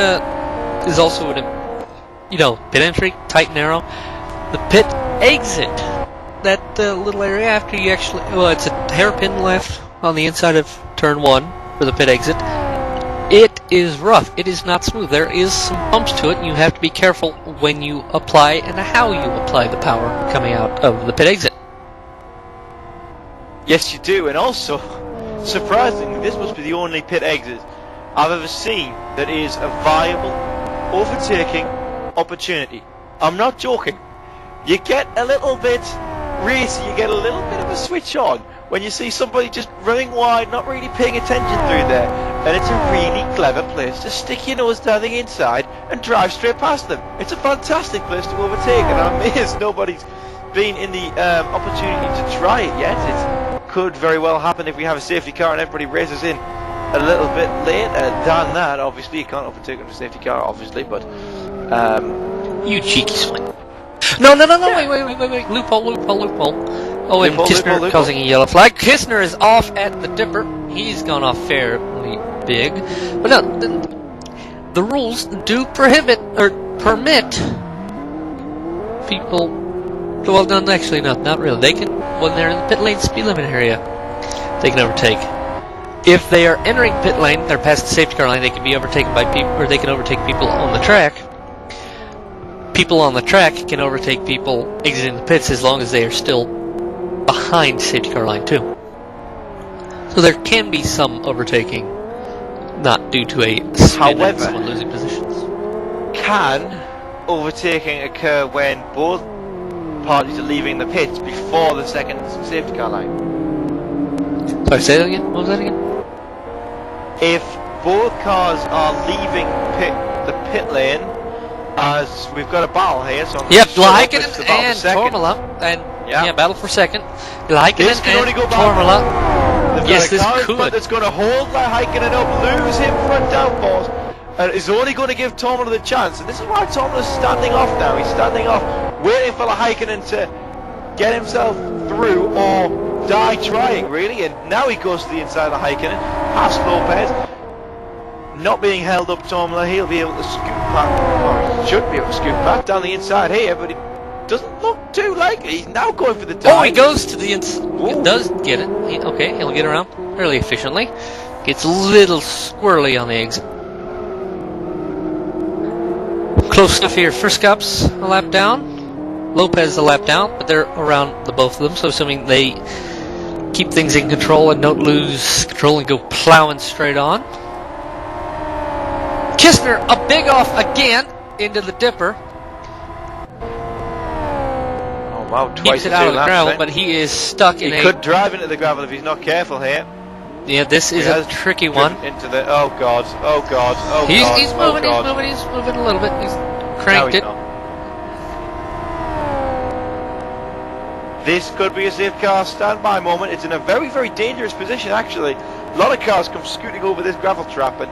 is also pit entry, tight and narrow, the pit exit. That little area after you actually, it's a hairpin left on the inside of turn 1 for the pit exit. It is rough. It is not smooth. There is some bumps to it, and you have to be careful when you apply and how you apply the power coming out of the pit exit. Yes, you do, and also, surprisingly, this must be the only pit exit I've ever seen that is a viable overtaking opportunity. I'm not joking. You get a little bit racy, you get a little bit of a switch on when you see somebody just running wide, not really paying attention through there, and it's a really clever place to stick your nose down the inside and drive straight past them. It's a fantastic place to overtake, and I'm amazed nobody's been in the opportunity to try it yet. It could very well happen if we have a safety car and everybody races in a little bit later than that. Obviously, you can't overtake on a safety car, obviously, but you cheeky swine. No, yeah. wait, loophole. Oh, and Kistner causing a yellow flag. Kistner is off at the dipper. He's gone off fairly big. But no, the rules do prohibit, or permit, people, well, no, actually, not really. They can, when they're in the pit lane speed limit area, they can overtake. If they are entering pit lane, they're past the safety car line, they can be overtaken by people, or they can overtake people on the track. People on the track can overtake people exiting the pits as long as they are still behind safety car line too. So there can be some overtaking, not due to a spin and someone losing positions. Can overtaking occur when both parties are leaving the pits before the second safety car line? Sorry, say that again? What was that again? If both cars are leaving the pit lane, as we've got a battle here, so Laikinen and Tormala, and battle for second. Laikinen and Tormala. Yes, this could. But it's going to hold Laikinen up, lose him front downforce, and is only going to give Tormala the chance. And this is why Tormala's standing off now. He's standing off, waiting for Laikinen to get himself through or die trying, really. And now he goes to the inside of Laikinen, past Lopez. Not being held up, Tormala, he'll be able to scoot back, or he should be able to scoot back down the inside here, but it doesn't look too likely. He's now going for the dive. Oh, he goes to the inside. He does get it. He'll get around fairly efficiently. Gets a little squirrely on the exit. Close stuff here. Friscop's a lap down. Lopez a lap down, but they're around the both of them, so assuming they keep things in control and don't lose control and go plowing straight on. Kistner, a big off again into the dipper. Oh wow, twice keeps it out of the gravel, but he is stuck in He could drive into the gravel if he's not careful here. Yeah, this is a tricky one. Into the oh god. He's moving a little bit. He's cranked it. This could be a safe car standby moment. It's in a very, very dangerous position actually. A lot of cars come scooting over this gravel trap, and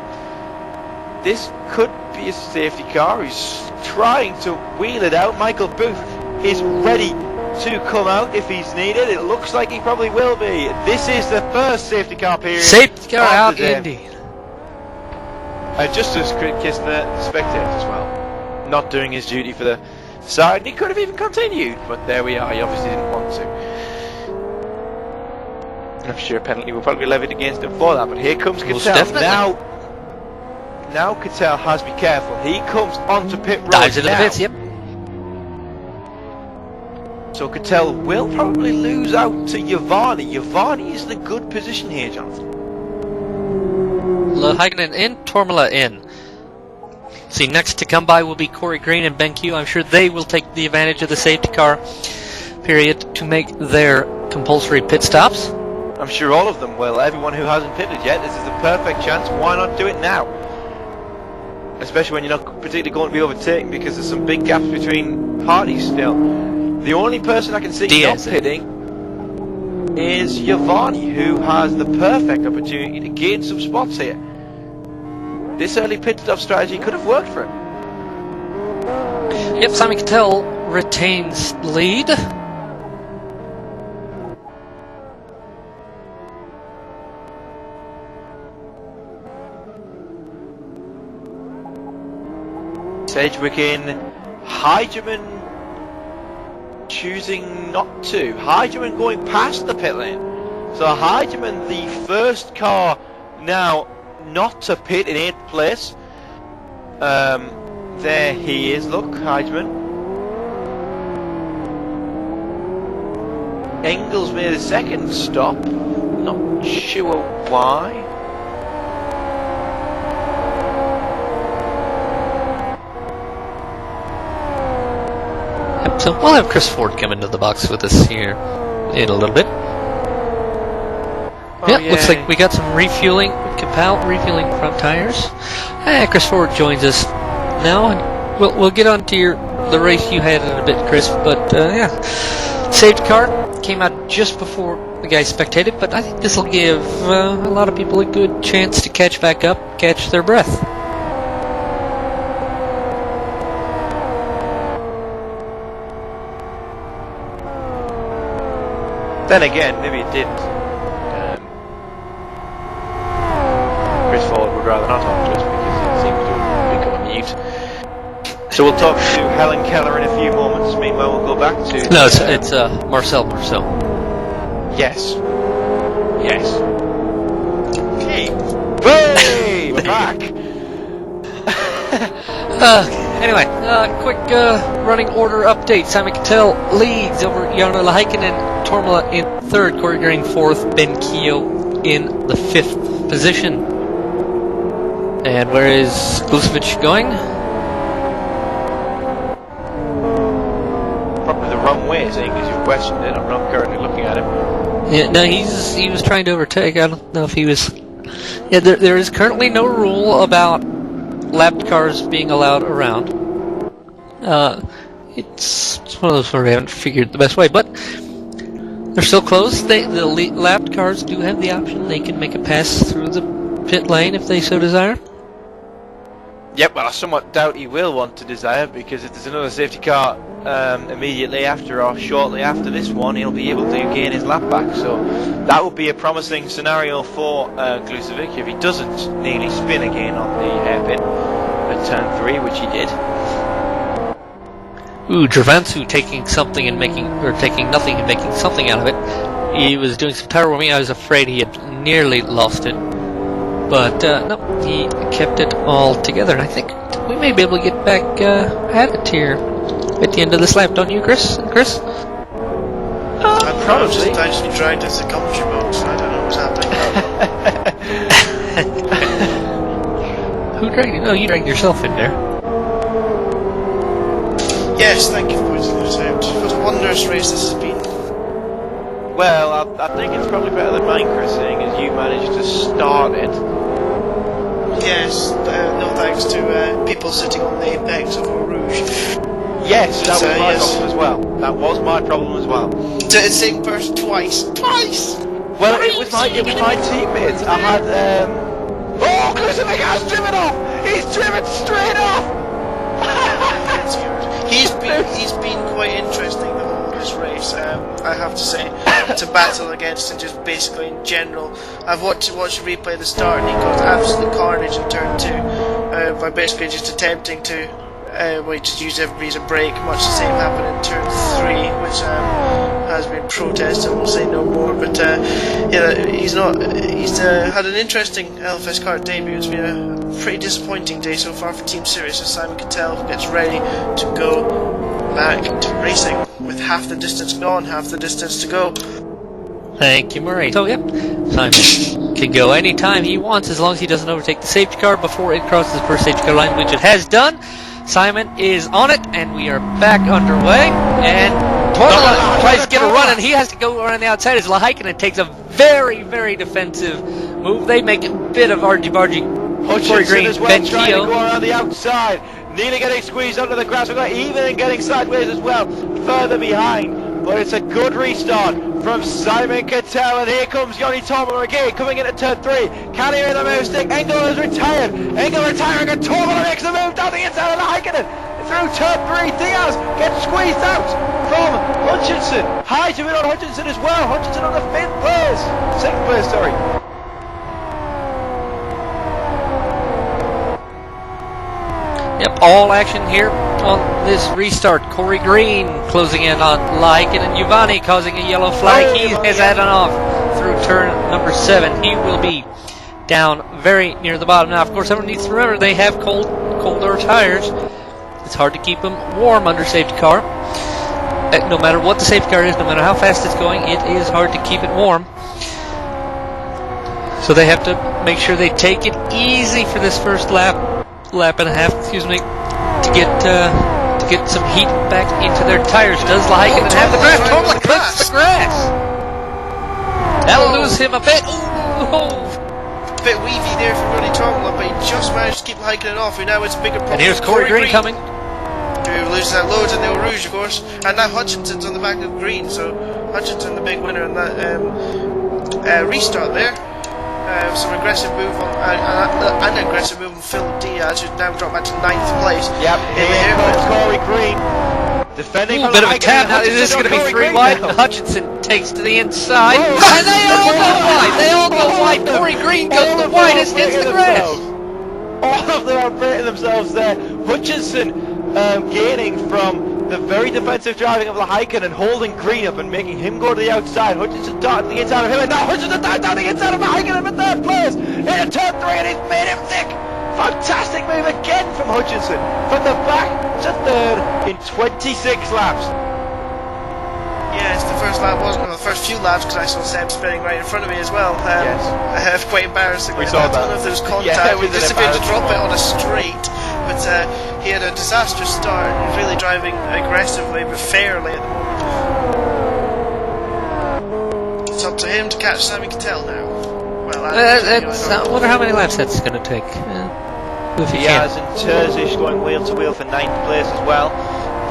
this could be a safety car. He's trying to wheel it out. Michael Booth is ready to come out if he's needed. It looks like he probably will be. This is the first safety car period. Safety car out indeed. Just as Kistner, the spectator as well, not doing his duty for the side. He could have even continued, but there we are. He obviously didn't want to. I'm sure a penalty will probably be levied against him for that, but here comes Cattell. Now Cattell has to be careful. He comes onto pit road. Dives into the pits, yep. So Cattell will probably lose out to Giovanni. Giovanni is in a good position here, Jonathan. Laikinen in, Tormala in. See, next to come by will be Corey Green and Ben Q. I'm sure they will take the advantage of the safety car period to make their compulsory pit stops. I'm sure all of them will. Everyone who hasn't pitted yet, this is a perfect chance. Why not do it now? Especially when you're not particularly going to be overtaken, because there's some big gaps between parties still. The only person I can see not pitting is Giovanni, who has the perfect opportunity to gain some spots here. This early pit stop strategy could have worked for him. Yep, Simon Cattell retains lead. Sedgwick in, Heigeman choosing not to. Heigeman going past the pit lane. So Heigeman, the first car now not to pit in 8th place. There he is, look, Heigeman. Engels made a second stop, not sure why. So we'll have Chris Ford come into the box with us here in a little bit. Yeah, looks like we got some refueling. Capel refueling front tires. Chris Ford joins us now, and we'll get on to the race you had in a bit, Chris. But yeah, safety car came out just before the guys spectated, but I think this will give a lot of people a good chance to catch back up, catch their breath. Then again, maybe it didn't. Chris Ford would rather not talk to us because it seems to have become a mute. So we'll talk to Helen Keller in a few moments. Meanwhile, we'll go back to... No, it's Marcel Marceau. Yes. Yes. Okay. Hey! We're back! Anyway, quick running order update. Simon Cattell leads over Jonnathan and Tormala in 3rd, Corey Green 4th, Ben Keogh in the 5th position. And where is Glucevic going? Probably the wrong way, seeing as you've questioned it. I'm not currently looking at him. Yeah, no, he was trying to overtake. I don't know if he was... Yeah, there is currently no rule about lapped cars being allowed around. It's one of those where we haven't figured the best way, but they're still closed. The lapped cars do have the option. They can make a pass through the pit lane if they so desire. Yep, well, I somewhat doubt he will want to desire, because if there's another safety car immediately after or shortly after this one, he'll be able to gain his lap back. So that would be a promising scenario for Glucevic if he doesn't nearly spin again on the hairpin at turn 3, which he did. Ooh, Travansu taking nothing and making something out of it. He was doing some tire warming. I was afraid he had nearly lost it. But, no, he kept it all together. And I think we may be able to get back at it here at the end of this lap, don't you, Chris? Chris? I'm just actually dragged into the commentary box. I don't know what's happening. Who dragged you? No, you dragged yourself in there. Yes, thank you for pointing that out. What a wondrous race this has been. Well, I think it's probably better than mine, Chris, seeing as you managed to start it. Yes, no thanks to people sitting on the apex of Eau Rouge. Yes, that was my problem as well. That was my problem as well. The same person twice. Well, it was my teammates. I had oh, Glucevic has driven off. He's driven straight off. He's been quite interesting the whole of this race. I have to say, to battle against and just basically in general. I've watched the replay at the start, and he caused absolute carnage in turn 2 by basically just attempting to just use everybody as a brake. Much the same happened in turn 3, which has been protested. We'll say no more. But yeah, he's had an interesting LFSCART debut. It's been a pretty disappointing day so far for Team Sirius as Simon Cattell gets ready to go back to racing with half the distance gone, half the distance to go. Thank you, Murray. So, yep, Simon can go anytime he wants as long as he doesn't overtake the safety car before it crosses the first safety car line, which it has done. Simon is on it, and we are back underway. And Tormala tries to get a run, and he has to go around the outside as Lahaikinen takes a very, very defensive move. They make a bit of argy-bargy. Hutchinson as well, trying to go around the outside. Nearly getting squeezed under the grass. We've got even getting sideways as well, further behind. But it's a good restart from Simon Cattell, and here comes Yoni Tormiller again, coming in at turn 3. Can he hear the move stick? Engel has retired. Engel retiring, and Tormiller makes the move down the inside of the Heikkinen. Through turn 3, Diaz gets squeezed out from Hutchinson. High to win on Hutchinson as well. Hutchinson on the 6th place, sorry. Yep, all action here on this restart. Corey Green closing in on Lycan, and Giovanni causing a yellow flag. He has had an off through turn number 7. He will be down very near the bottom. Now, of course, everyone needs to remember they have colder tires. It's hard to keep them warm under safety car. No matter what the safety car is, no matter how fast it's going, it is hard to keep it warm. So they have to make sure they take it easy for this first lap and a half, excuse me, to get some heat back into their tires. Does Lycan have the grass? Totally cuts the grass. That'll lose him a bit. A bit weavy there from Ronnie Tomlin, but he just managed to keep Lycan off. Who now it's a bigger problem. And here's Corey Green coming. Who loses that loads in the Eau Rouge, of course, and now Hutchinson's on the back of Green, so Hutchinson the big winner in that restart there. Some aggressive move on an aggressive move on Phil Diaz, who's now dropped back to 9th place. Yep, here comes Corey Green. Defending a bit of a tap. Is this going to be 3 wide? Hutchinson takes to the inside. Oh, and they all go wide. They all go wide. Corey Green goes the widest, hits the grass. All of them are breaking themselves there. Hutchinson gaining from the very defensive driving of the Heikkinen and holding Green up and making him go to the outside. Hutchinson darting the inside of him, and now Hutchinson darting down the inside of the Heikkinen in 3rd place. In turn 3, and he's made him sick. Fantastic move again from Hutchinson, from the back to 3rd in 26 laps. Yeah, it's the first lap, wasn't it? Well, the first few laps, because I saw Sam spinning right in front of me as well. Yes. Quite embarrassing. We saw I don't know if there was contact. Yeah, He disappeared to drop it on a straight, but he had a disastrous start. He's really driving aggressively, but fairly at the moment. It's up to him to catch Sammy Cattell now. Well, I wonder how many laps that's going to take. Diaz and Terzic going wheel to wheel for 9th place as well.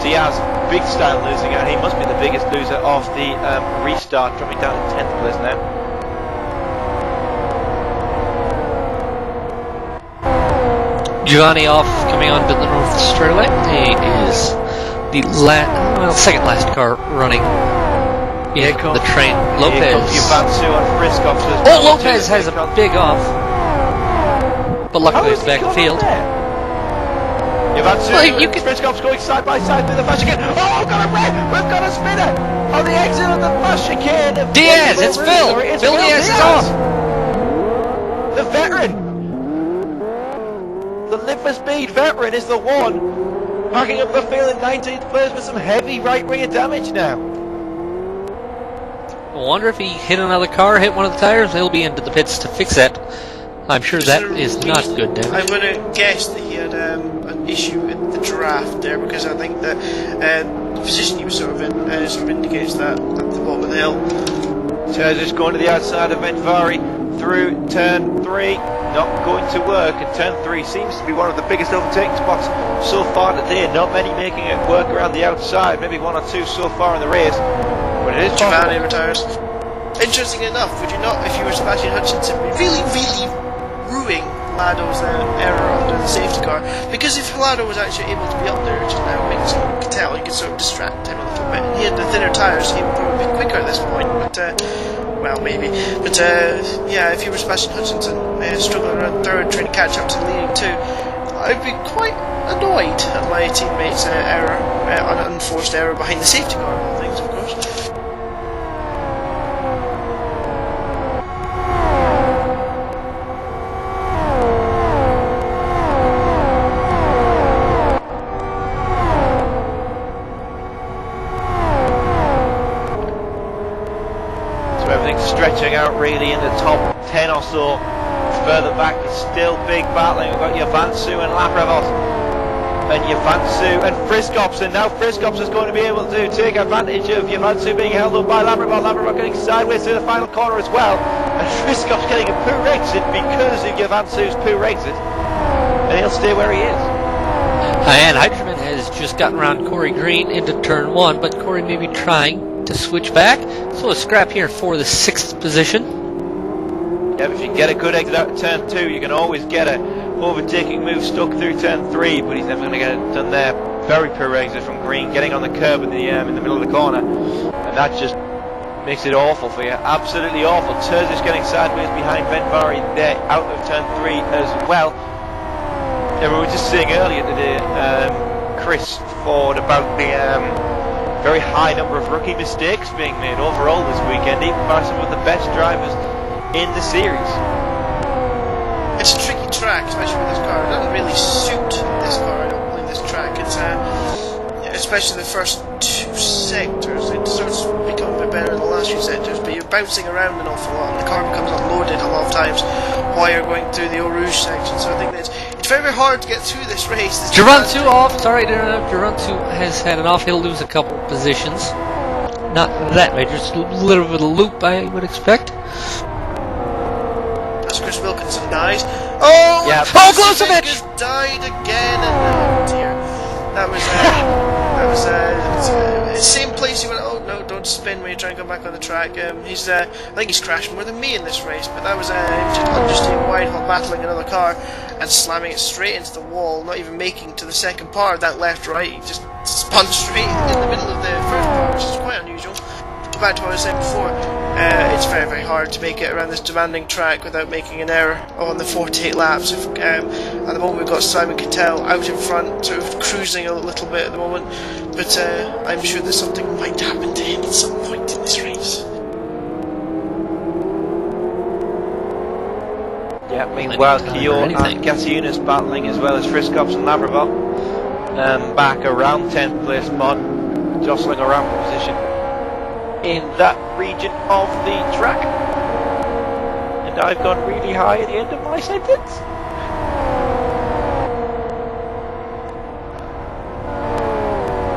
Diaz, big style losing out. He must be the biggest loser of the restart, dropping down to 10th place now. Giovanni off, coming on to the north straight away. He is the second last car running. Yeah, the train. Lopez. Lopez has a big off. But luckily he's back in the field. Friskov's going side by side through the fast chicane. Oh, we've got a red! We've got a spinner on the exit of the fast chicane. Diaz, it's Phil. Phil Diaz is off. The veteran. The Live for Speed veteran is the one packing up the field in 19th place with some heavy right rear damage now. I wonder if he hit another car, hit one of the tires. He'll be into the pits to fix that. I'm sure that is not good damage. I'm going to guess that he had an issue with the draft there, because I think that the position he was sort of in sort of indicates that at the bottom of the hill. Terzic going to the outside of Ventvari through turn 3, not going to work, and turn 3 seems to be one of the biggest overtaking spots so far today. Not many making it work around the outside, maybe 1 or 2 so far in the race, but it is Giovanni retires. Interesting enough, would you not, if you were Sebastian Hutchinson, really ruining Lado's error under the safety car? Because if Lado was actually able to be up there just now, making someone could tell, you could sort of distract him a little bit. He had the thinner tyres, so he would probably be quicker at this point, but well, maybe. But yeah, if you were Sebastian Hutchinson, struggling around 3rd, trying to catch up to the leading 2, I'd be quite annoyed at my teammate's error, an unforced error behind the safety car and all things, of course. Stretching out really in the top 10 or so. Further back is still big battling. We've got Javansu and Lapravos. And Javansu and Friskops, and now Friskops is going to be able to take advantage of Javansu being held up by Lapravos. Lapravos getting sideways through the final corner as well. And Friskops getting a poor exit because of Javansu's poor exit. And he'll stay where he is. And Hydroman has just gotten around Corey Green into turn 1, but Corey may be trying to switch back. So a scrap here for the 6th position. Yeah, if you can get a good exit out of turn 2, you can always get a overtaking move stuck through turn 3, but he's never going to get it done there. Very poor exit from Green, getting on the curb in the middle of the corner, and that just makes it awful for you. Absolutely awful. Terzic getting sideways behind Benvari there, out of turn 3 as well. Yeah, we were just saying earlier today, Chris Ford, about the very high number of rookie mistakes being made overall this weekend, even by some of the best drivers in the series. It's a tricky track, especially with this car. It doesn't really suit this car, I don't believe, this track. It's especially the first 2 sectors. It starts becoming a bit better in the last few sectors, but you're bouncing around an awful lot, and the car becomes unloaded a lot of times while you're going through the Eau Rouge section. So I think that it's very, very hard to get through this race. Jonnathan off. Sorry to interrupt. Jonnathan has had an off. He'll lose a couple positions. Not that major. Just a little bit of loop, I would expect. As Chris Wilkinson dies. Oh! Yeah. Oh, Glosevich! Died again, and oh dear. That was same place he went. Oh no! Don't spin when you try and come back on the track. I think he's crashed more than me in this race, but that was just understeering wide while battling another car and slamming it straight into the wall, not even making to the second part. That left-right, he just spun straight in the middle of the first part, which is quite unusual. Go back to what I was saying before. It's very, very hard to make it around this demanding track without making an error on the 48 laps. At the moment we've got Simon Cattell out in front, sort of cruising a little bit at the moment, but I'm sure that something might happen to him at some point in this race. Yeah, meanwhile Keogh and Gasiunas battling, as well as Friskops and Labravot back around 10th place spot, jostling around for position in that region of the track. And I've gone really high at the end of my sentence.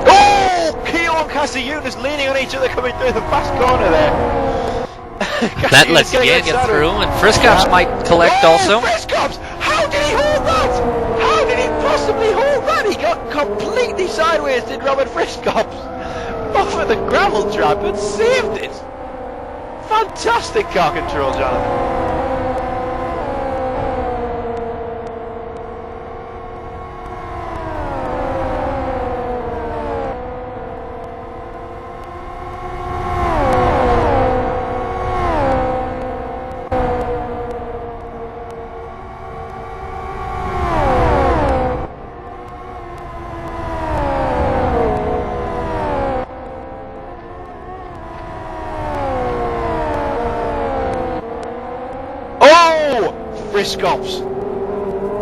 Oh! Keogh and Gasiunas leaning on each other coming through the fast corner there. That lets you get through, and Friskops might collect also. Friskops! How did he hold that? How did he possibly hold that? He got completely sideways, did Robert Friskops, off of the gravel trap and saved it. Fantastic car control, Jonnathan.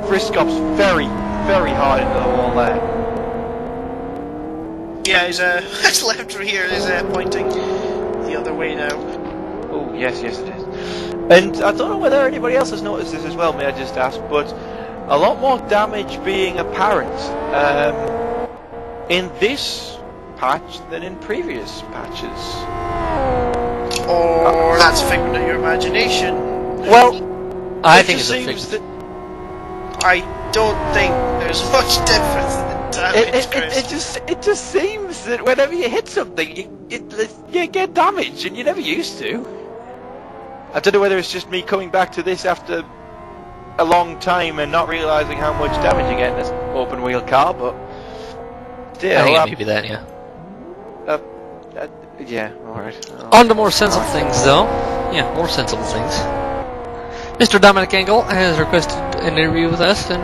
Friskops very, very hard into the wall there. Yeah, his left rear is pointing the other way now. Oh, yes it is. And I don't know whether anybody else has noticed this as well, may I just ask, but a lot more damage being apparent in this patch than in previous patches. Or that's a figment of your imagination. Well, I think it's a fix. I don't think there's much difference in the damage, Chris. It just seems that whenever you hit something, you get damage, and you never used to. I don't know whether it's just me coming back to this after a long time and not realising how much damage you get in this open wheel car, but still, I think it may be that, yeah. Yeah, alright. On to more sensible things, though. Yeah, more sensible things. Mr. Dominic Engel has requested an interview with us, and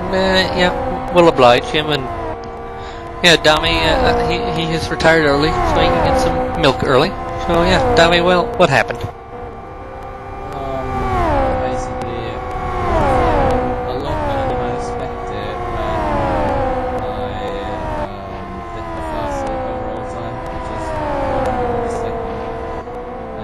yeah, we'll oblige him. And yeah, Dommy, he has retired early, so he can get some milk early. So yeah, Dommy, well, what happened? Basically, a lot better than I expected when I hit the fast lap overall time, which is 1 second,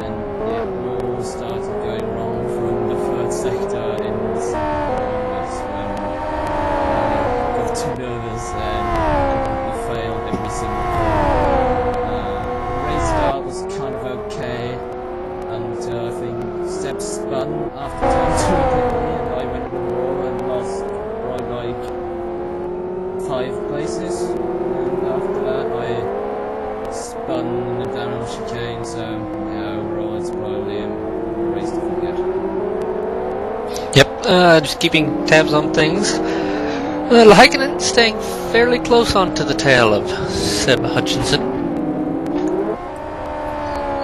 and it all started going wrong from the third sector in the second onwards when I got too nervous and completely failed every single corner. Race start was kind of okay until I think Seb spun after turn 2 quickly, and I went in the wall and lost like 5 places. And after that I spun in the damage the chicane, so yeah, overall it's probably a race to forget. Yep, just keeping tabs on things. Heikkinen staying fairly close onto the tail of Seb Hutchinson.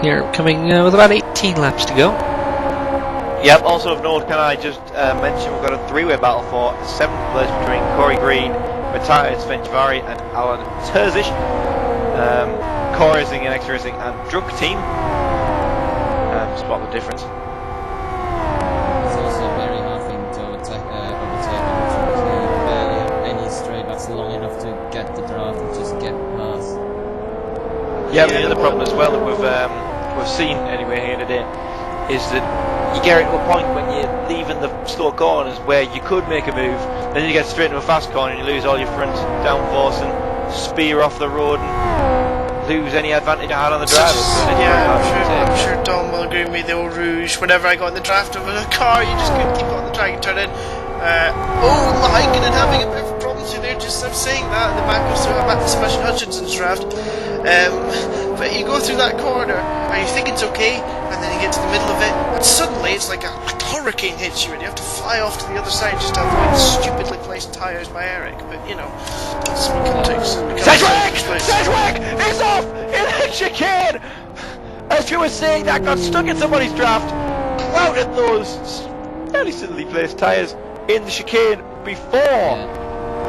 Here, coming with about 18 laps to go. Yep, also of note, can I just mention we've got a three-way battle for 7th place between Corey Green, Matthias Venchivari and Alan Terzic. Core Racing and X Racing and Druk Team. Spot the difference. It's also a very hard thing to overtake because you barely have any straight that's long enough to get the draft and just get past. Yeah, but the other problem as well that we've seen anyway here today is that you get to a point when you're leaving the slow corners where you could make a move, then you get straight into a fast corner and you lose all your front downforce and spear off the road and lose any advantage you had on the drive. Yeah, I'm sure Dom will agree with me. The old Rouge, whenever I got in the draft of a car, you just couldn't keep on the track and turn in. Heikkinen having a bit of problems here. I'm saying that in the back of Sebastian Hutchinson's draft. But you go through that corner and you think it's okay, and then you get to the middle of it, and suddenly it's like a hurricane hits you, and you have to fly off to the other side just to avoid stupidly placed tyres by Eric. But you know, that's Sedgwick! He's off in the chicane! As you were saying, that got stuck in somebody's draft, clouted those fairly silly placed tyres in the chicane before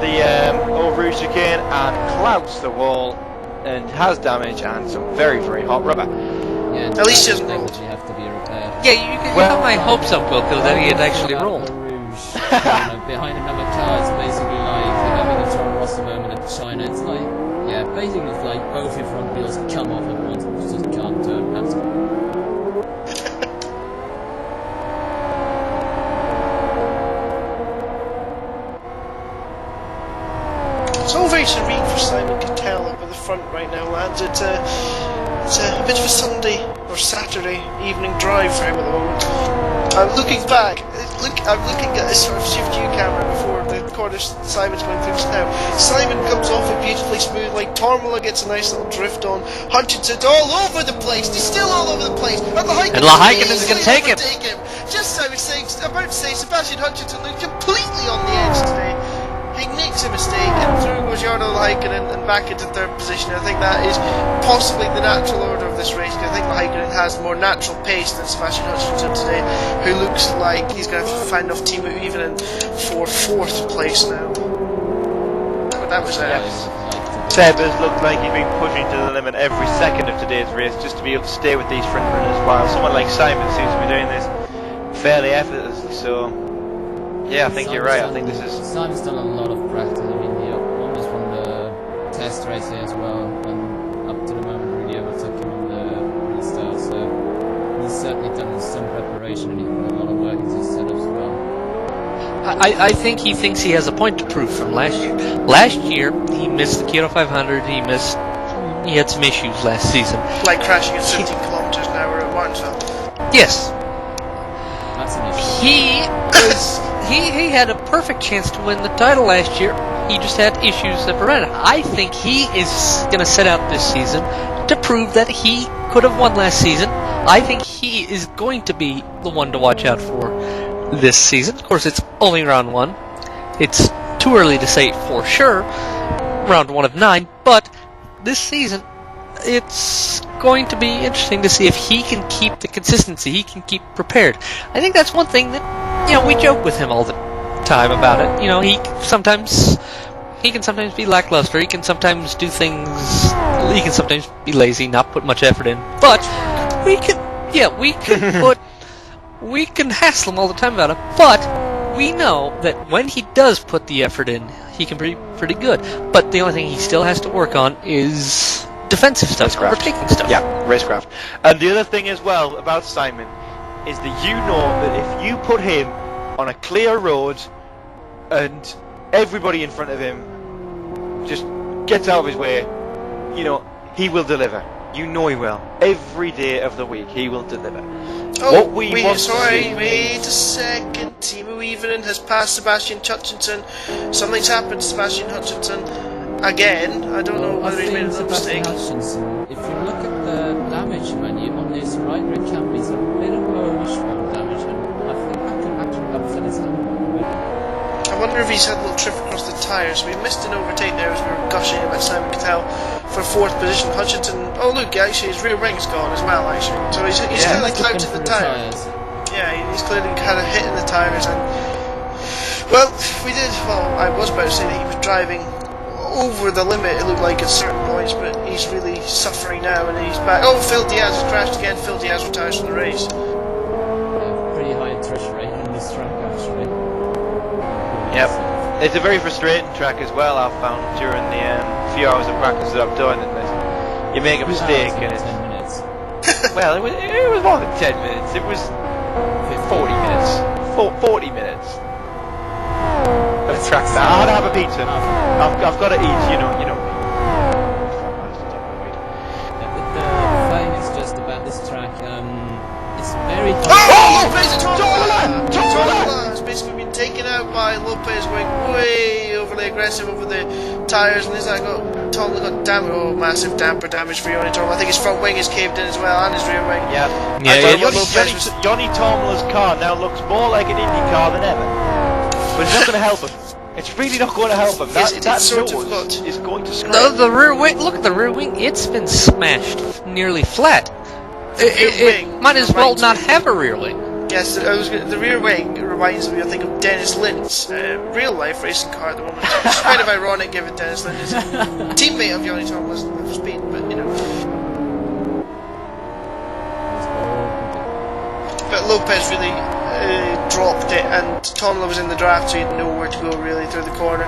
the Eau Rouge chicane and clouts the wall and has damage and some very, very hot rubber. Yeah, at least he hasn't rolled. You have to be repaired. Yeah, you have my hopes up, Wilco, that he had actually rolled. Behind another car, it's basically like you're having a Toro Rosso moment at China. It's like, yeah, basically it's like both your front wheels come off at once and you just can't turn. That's It's all very serene for Simon Cattell up at the front right now, lads. It's a bit of a Sunday or Saturday evening drive for him at the moment. I'm looking back. I'm looking at a sort of shift view camera before the corner Simon's going through just now. Simon comes off it beautifully smooth, like Tormola gets a nice little drift on. Hutchinson's all over the place. He's still all over the place. And Heikkinen can take him. Just as I was about to say, Sebastian Hutchinson looked completely on the edge today. He makes a mistake and through goes Jarno Heikkinen and back into third position. I think that is possibly the natural order of this race. I think Heikkinen has more natural pace than Sebastian Hutchinson today, who looks like he's going to have to find enough team even for 4th place now. That was Seb has looked like he's been pushing to the limit every second of today's race just to be able to stay with these front runners, while someone like Simon seems to be doing this fairly effortlessly. So yeah, I think you're right. I think this is... Simon's done a lot of practice. I mean, he almost won the test race here as well, and up to the moment really overtook him on the restart, so he's certainly done some preparation and he's put a lot of work into his setups as well. I think he thinks he has a point to prove from last year. Last year, he missed the Kyoto 500, he had some issues last season. Like crashing at 15 kilometers an hour at Martinsville. Yes. That's an issue. He had a perfect chance to win the title last year. He just had issues that prevented it. I think he is going to set out this season to prove that he could have won last season. I think he is going to be the one to watch out for this season. Of course, it's only round 1. It's too early to say for sure, round 1 of 9, but this season, it's going to be interesting to see if he can keep the consistency, he can keep prepared. I think that's one thing that, we joke with him all the time about it. He can sometimes be lackluster, he can sometimes do things, he can sometimes be lazy, not put much effort in, but we can hassle him all the time about it, but we know that when he does put the effort in, he can be pretty good. But the only thing he still has to work on is defensive stuff, overtaking stuff. Yeah, racecraft. And the other thing as well about Simon is that you know that if you put him on a clear road and everybody in front of him just gets out of his way, he will deliver. You know he will. Every day of the week, he will deliver. Wait a second. Timo Evenen has passed Sebastian Hutchinson. Something's happened to Sebastian Hutchinson again. I don't know whether he made a mistake. If you look at the damage when you on this right rear cam is a bit of overstrong damage, and I think that can actually upset his hand. I wonder if he's had a little trip across the tyres. We missed an overtake there as we were gushing about Simon Cattell for 4th position. Hutchinson, oh look, actually his rear wing's gone as well actually. So he's clearly clouted the tyres. Yeah, he's clearly had a hit in the tyres, and well, I was about to say that he was driving over the limit, it looked like at certain points, but he's really suffering now and he's back. Oh, Phil Diaz has crashed again. Phil Diaz retires from the race. Pretty high attrition rate on this track actually. Yep. It's a very frustrating track as well, I've found, during the few hours of practice that I've done, and you make a mistake and it's... 10 minutes. Well, it was more than 10 minutes, it was 40 minutes. 40 minutes. Of track that. I'd have a pizza. I've got to eat, you know me. The thing is just about this track, it's very... Tola has basically been taken out by Lopez, going way overly aggressive over the tyres, and Tola got massive damper damage for Jonny Tola. I think his front wing is caved in as well, and his rear wing. Yeah. Jonny Tomla's car now looks more like an Indy car than ever. But it's not going to help him. It's really not going to help him. That nose is going to scrape. No, the rear wing. Look at the rear wing. It's been smashed nearly flat. It might as well not have a rear wing. Yes, the rear wing reminds me, I think, of Dennis Lind's real life racing car at the moment. It's kind of ironic given Dennis Lind is a teammate of Jonny Tomlin's for speed, but you know. But Lopez really dropped it, and Tomlin was in the draft, so he had nowhere to go really through the corner.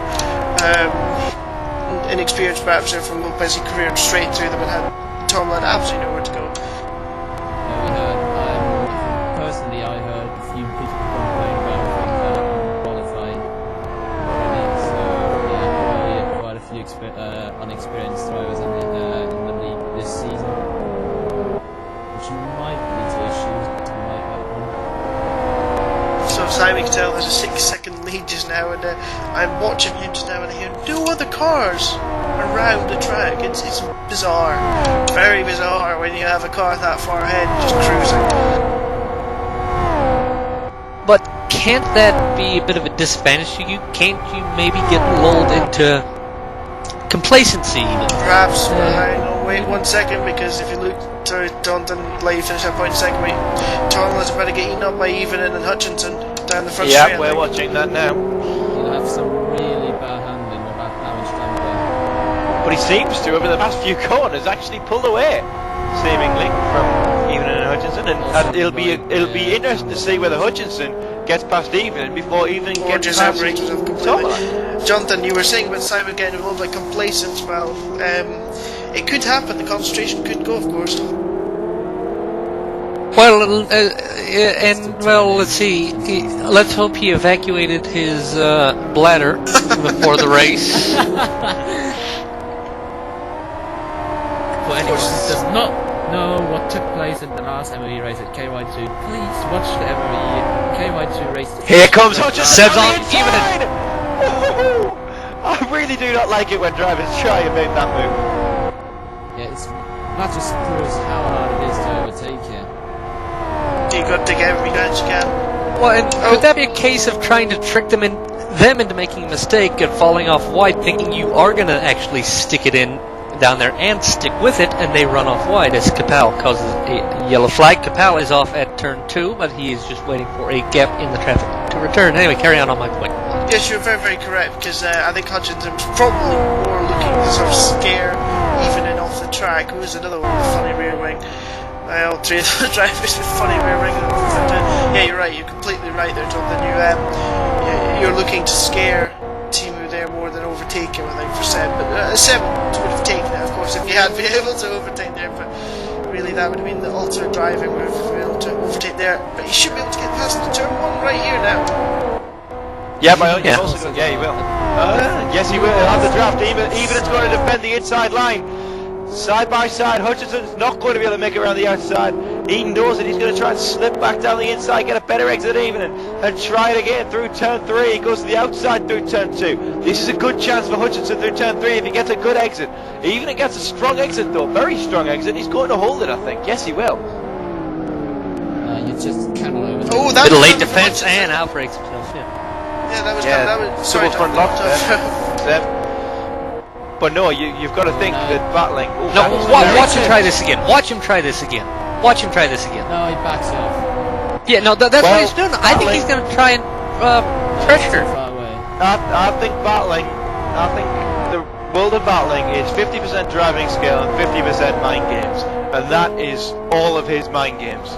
Inexperienced perhaps there from Lopez, he careered straight through them and had Tomlin absolutely nowhere to go. Personally, I heard a few people complain about qualifying already, so yeah, quite a few unexperienced drivers in the league this season, which might lead to issues. So Simon Cattell has a 6-second lead just now, and I'm watching him just now and I hear no other cars around the track. It's bizarre. It's very bizarre when you have a car that far ahead just cruising. But can't that be a bit of a disadvantage to you? Can't you maybe get lulled into complacency even? Perhaps. Hang on, wait 1 second, because if you look... Sorry, Jonnathan, let you finish that point in a second, mate. Tomlin's about to get eaten up by Evening and Hutchinson down the front straight. Yeah, we're watching that now. He'll have some really bad handling with that damage damper. But he seems to, over the past few corners, actually pull away, seemingly, from Evening and Hutchinson. And it'll be interesting to see whether Hutchinson gets past Evening before Evening gets past Tomlin. Jonathan, you were saying about Simon getting a little bit complacent. Well, it could happen. The concentration could go, of course. Well, let's see. Let's hope he evacuated his bladder before the race. For anyone who does not know what took place in the last MOE race at KY2, please watch the MOE KY2 race. Here comes Hutchinson. Seb's on Evening. I really do not like it when drivers try and make that move. Yeah, that just proves how hard it is to overtake here. You got to take every chance you can. Well, and could that be a case of trying to trick them into making a mistake and falling off wide, thinking you are going to actually stick it in down there and stick with it, and they run off wide as Capel causes a yellow flag. Capel is off at turn 2, but he is just waiting for a gap in the traffic to return. Anyway, carry on my point. Yes, you're very, very correct, because I think Hutchinson was probably more looking to sort of scare Evening off the track, who is another one with a funny rear wing. All three of the drivers with funny rear wing. Yeah, you're right, you're completely right there, Jonathan. You're looking to scare Timu there more than overtake him, I think, for Seb. But Seb would have taken it, of course, if he had been able to overtake there, but really that would have been the ultimate driving move if he able to overtake there. But he should be able to get past the turn 1 right here now. Yeah, yeah, he will. Yes, he will. On the draft, even it's going to defend the inside line. Side by side, Hutchinson's not going to be able to make it around the outside. He knows that he's going to try and slip back down the inside, get a better exit even, and try it again through turn 3. He goes to the outside through turn 2. This is a good chance for Hutchinson through turn 3 if he gets a good exit. Even if he gets a strong exit though, very strong exit, he's going to hold it, I think. Yes, he will. You just cannot overtake. Oh, Bit of late defense and outbreaks himself, yeah. Yeah, that was sorry. Double front lock there. But no, you've got to think that battling. Oh, No, watch him try this again. Watch him try this again. Watch him try this again. No, he backs off. Yeah, no, that's what he's doing. I think he's going to try and pressure. Far away. I think battling. I think the world of battling is 50% driving skill and 50% mind games, and that is all of his mind games.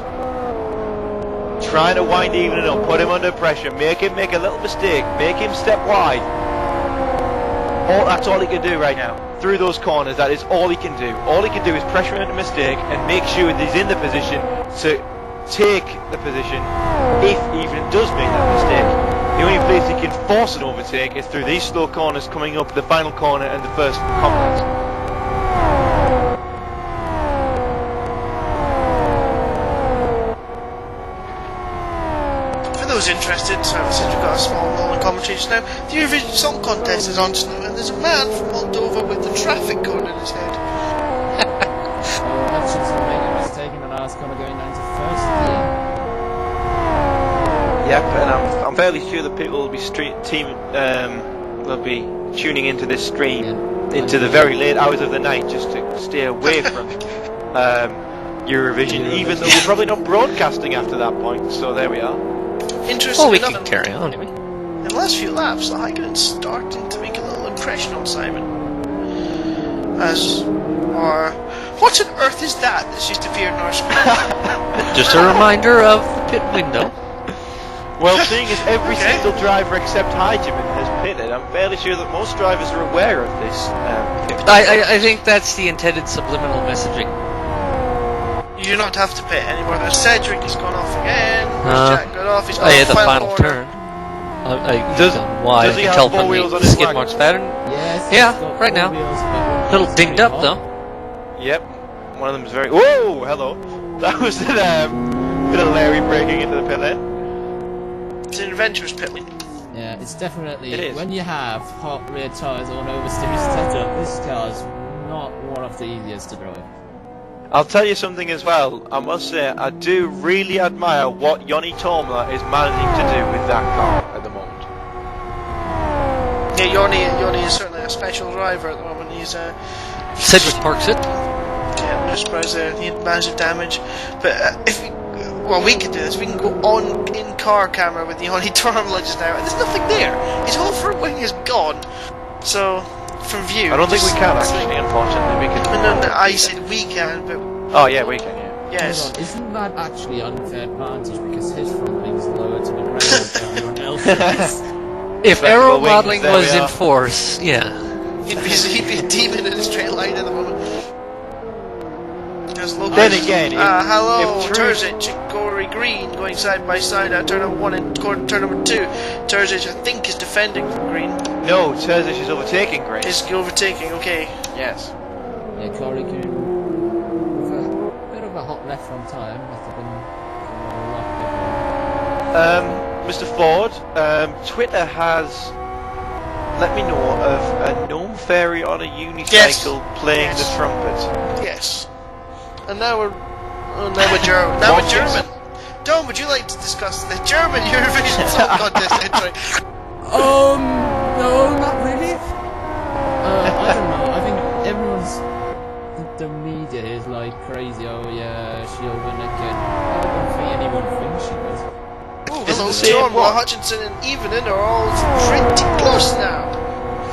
Trying to wind even up, put him under pressure, make him make a little mistake, make him step wide. That's all he can do right now. Through those corners, that is all he can do. All he can do is pressure him into mistake and make sure that he's in the position to take the position if even does make that mistake. The only place he can force an overtake is through these slow corners coming up the final corner and the first complex. Those interested, so since we've got a small moment commentary just now, the Eurovision Song Contest is on just now, and there's a man from Moldova with the traffic code in his head. Hutchinson made a mistake in the last corner going down to first gear. Yep, and I'm fairly sure that people will be will be tuning into this stream into the very late hours of the night just to stay away from Eurovision, even though we're probably not broadcasting after that point. So there we are. Interesting Well, we enough, can carry on, anyway. in the last few laps, the Highland's starting to make a little impression on Simon. What on earth is that's just appeared in our screen? Just a reminder of the pit window. Well, seeing as every single driver except Heigeman has pitted, I'm fairly sure that most drivers are aware of this. I think that's the intended subliminal messaging. You do not have to pit anymore. There's Cedric, he's gone off again. Jack got off, he's gone Yeah, off the final corner. turn. I don't know why. does I he can have tell four from wheels the on his skid wagon? marks pattern. Yes, Yeah, he's got right four now. wheels, but Little it's dinged very up though. hot. Yep, one of them is very. Whoa, hello. That was a bit of Larry breaking into the pit lane. It's an adventurous pit lane. Yeah, it's definitely, It is. when you have hot rear tyres on oversteer setup, this car is not one of the easiest to drive. I'll tell you something as well. I must say, I do really admire what Jonni Tormler is managing to do with that car at the moment. Yeah, Yoni is certainly a special driver at the moment. He's Cedric parks it. yeah, I'm just surprised there. He had massive damage. But we could do this. We can go on in-car camera with Yoni Tormler just now, and there's nothing there. His whole front wing is gone. So, from view... I don't think we can actually, unfortunately. We can. No, I said we can, but... Oh yeah, we can. Yeah. Yes. Hold on, isn't that actually unfair advantage because his front wing's lower to the ground than everyone else's? If Flexible aero wings, modeling there was we in are. force, yeah. He'd be a demon in a straight line at the moment. There's Lopez. Then again, hello, if True- Terzic and Corey Green going side by side at turn number 1 and turn number 2. Terzic, I think, is defending from Green. No, Terzic is overtaking Green. Is overtaking, okay. Yes. Yeah, Corey Green with a bit of a hot left front tyre must have been a lot Mr. Ford, Twitter has let me know of a gnome fairy on a unicycle playing the trumpet. Yes. And now we're German. Now we're German. Dom, would you like to discuss the German Eurovision Song Contest entry? No, not really. I don't know. I think everyone's the media is like crazy. Oh yeah, she'll win again. I don't think anyone thinks she does. Ooh, It's hello, the same John, one. Hutchinson and Evening are all pretty close now.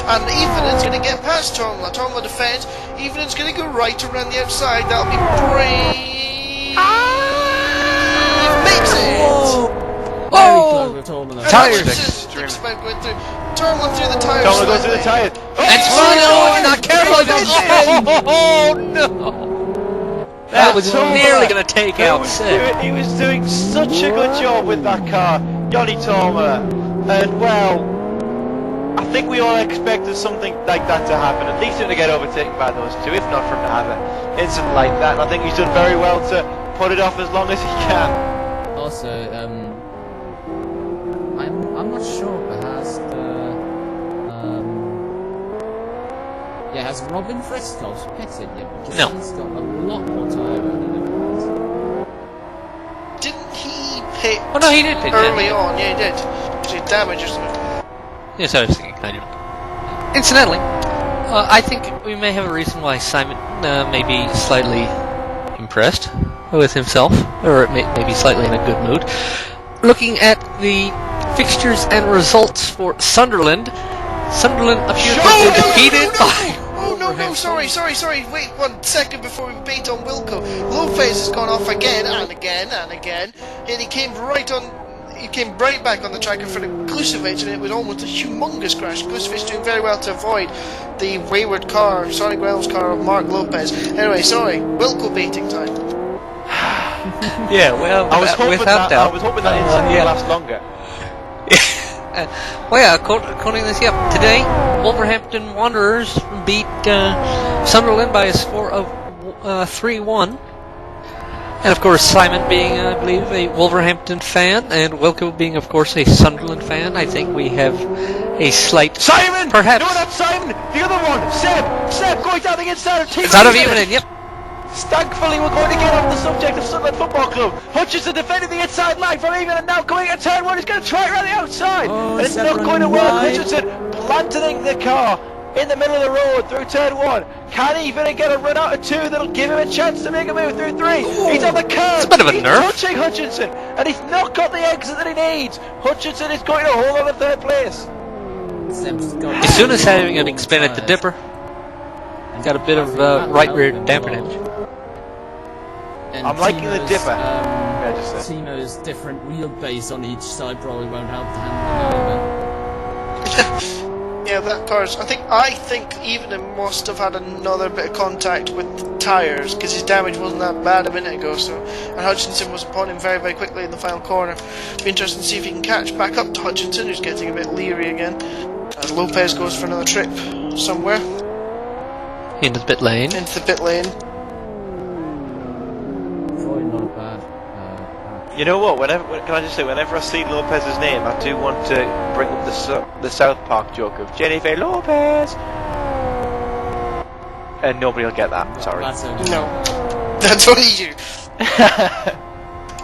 And Evening's going to get past Tomla. Tomla defends. Evening's going to go right around the outside. That'll be Prix. He makes it! Very close with Tormund. And Tires. Hutchinson thinks about going through. Tomla through the tires. Don't go through the slightly. tires. And you're not careful. Oh no! That was nearly going to take out Sid. He was doing such a good job with that car, Jonni Tormler. And well, I think we all expected something like that to happen. At least him to get overtaken by those two, if not from to have an incident like that. And I think he's done very well to put it off as long as he can. Also, I'm not sure, but has Robin Fresco's pitted yet? Because No. he's got a lot more time than everyone else. Didn't he pit Oh no, he did pit early yeah. on? Yeah, he did. Because he damaged or something. Yes, I was thinking kind of. Incidentally, I think we may have a reason why Simon may be slightly impressed with himself, or maybe slightly in a good mood. Looking at the fixtures and results for Sunderland, Sunderland appear to have been defeated by... Oh no, sorry, wait 1 second before we beat on Wilco. Lopez has gone off again and again and again, and he came right back on the track in front of Klusevic, and it was almost a humongous crash. Klusevic doing very well to avoid the wayward car, Sonic Reynolds car of Mark Lopez. Anyway, sorry, Wilco baiting time. Yeah, well, I was hoping without that doubt. I was hoping that incident would last longer. Well, yeah, quoting this, today, Wolverhampton Wanderers beat Sunderland by a score of 3-1. And of course, Simon being, I believe, a Wolverhampton fan, and Wilco being, of course, a Sunderland fan, I think we have a slight... Simon! Perhaps. No, not Simon! The other one! Seb going down the inside of team. It's out of even in, yep. Thankfully, we're going to get off the subject of Sunderland Football Club. Hutchinson defending the inside line from even, and now going at turn one. He's going to try it around the outside, and it's not going to work. Hutchinson planting the car in the middle of the road through turn one. Can he even get a run out of two that'll give him a chance to make a move through three? He's on the curve. It's a bit of a he's nerve. touching Hutchinson, and he's not got the exit that he needs. Hutchinson is going to hold on to third place. As soon as having an spin at the dipper, got a bit of right rear damper damage. And I'm liking the dipper. Timo's different wheelbase on each side probably won't help to handle Yeah, that car's. I think even it must have had another bit of contact with the tyres, because his damage wasn't that bad a minute ago. So, and Hutchinson was upon him very, very quickly in the final corner. Be interesting to see if he can catch back up to Hutchinson, who's getting a bit leery again. As Lopez goes for another trip somewhere Into the pit lane. into the pit lane. Probably not bad. You know what? Can I just say, whenever I see Lopez's name, I do want to bring up the South Park joke of Jennifer Lopez, and nobody will get that. Sorry. That's okay. No, that's only you.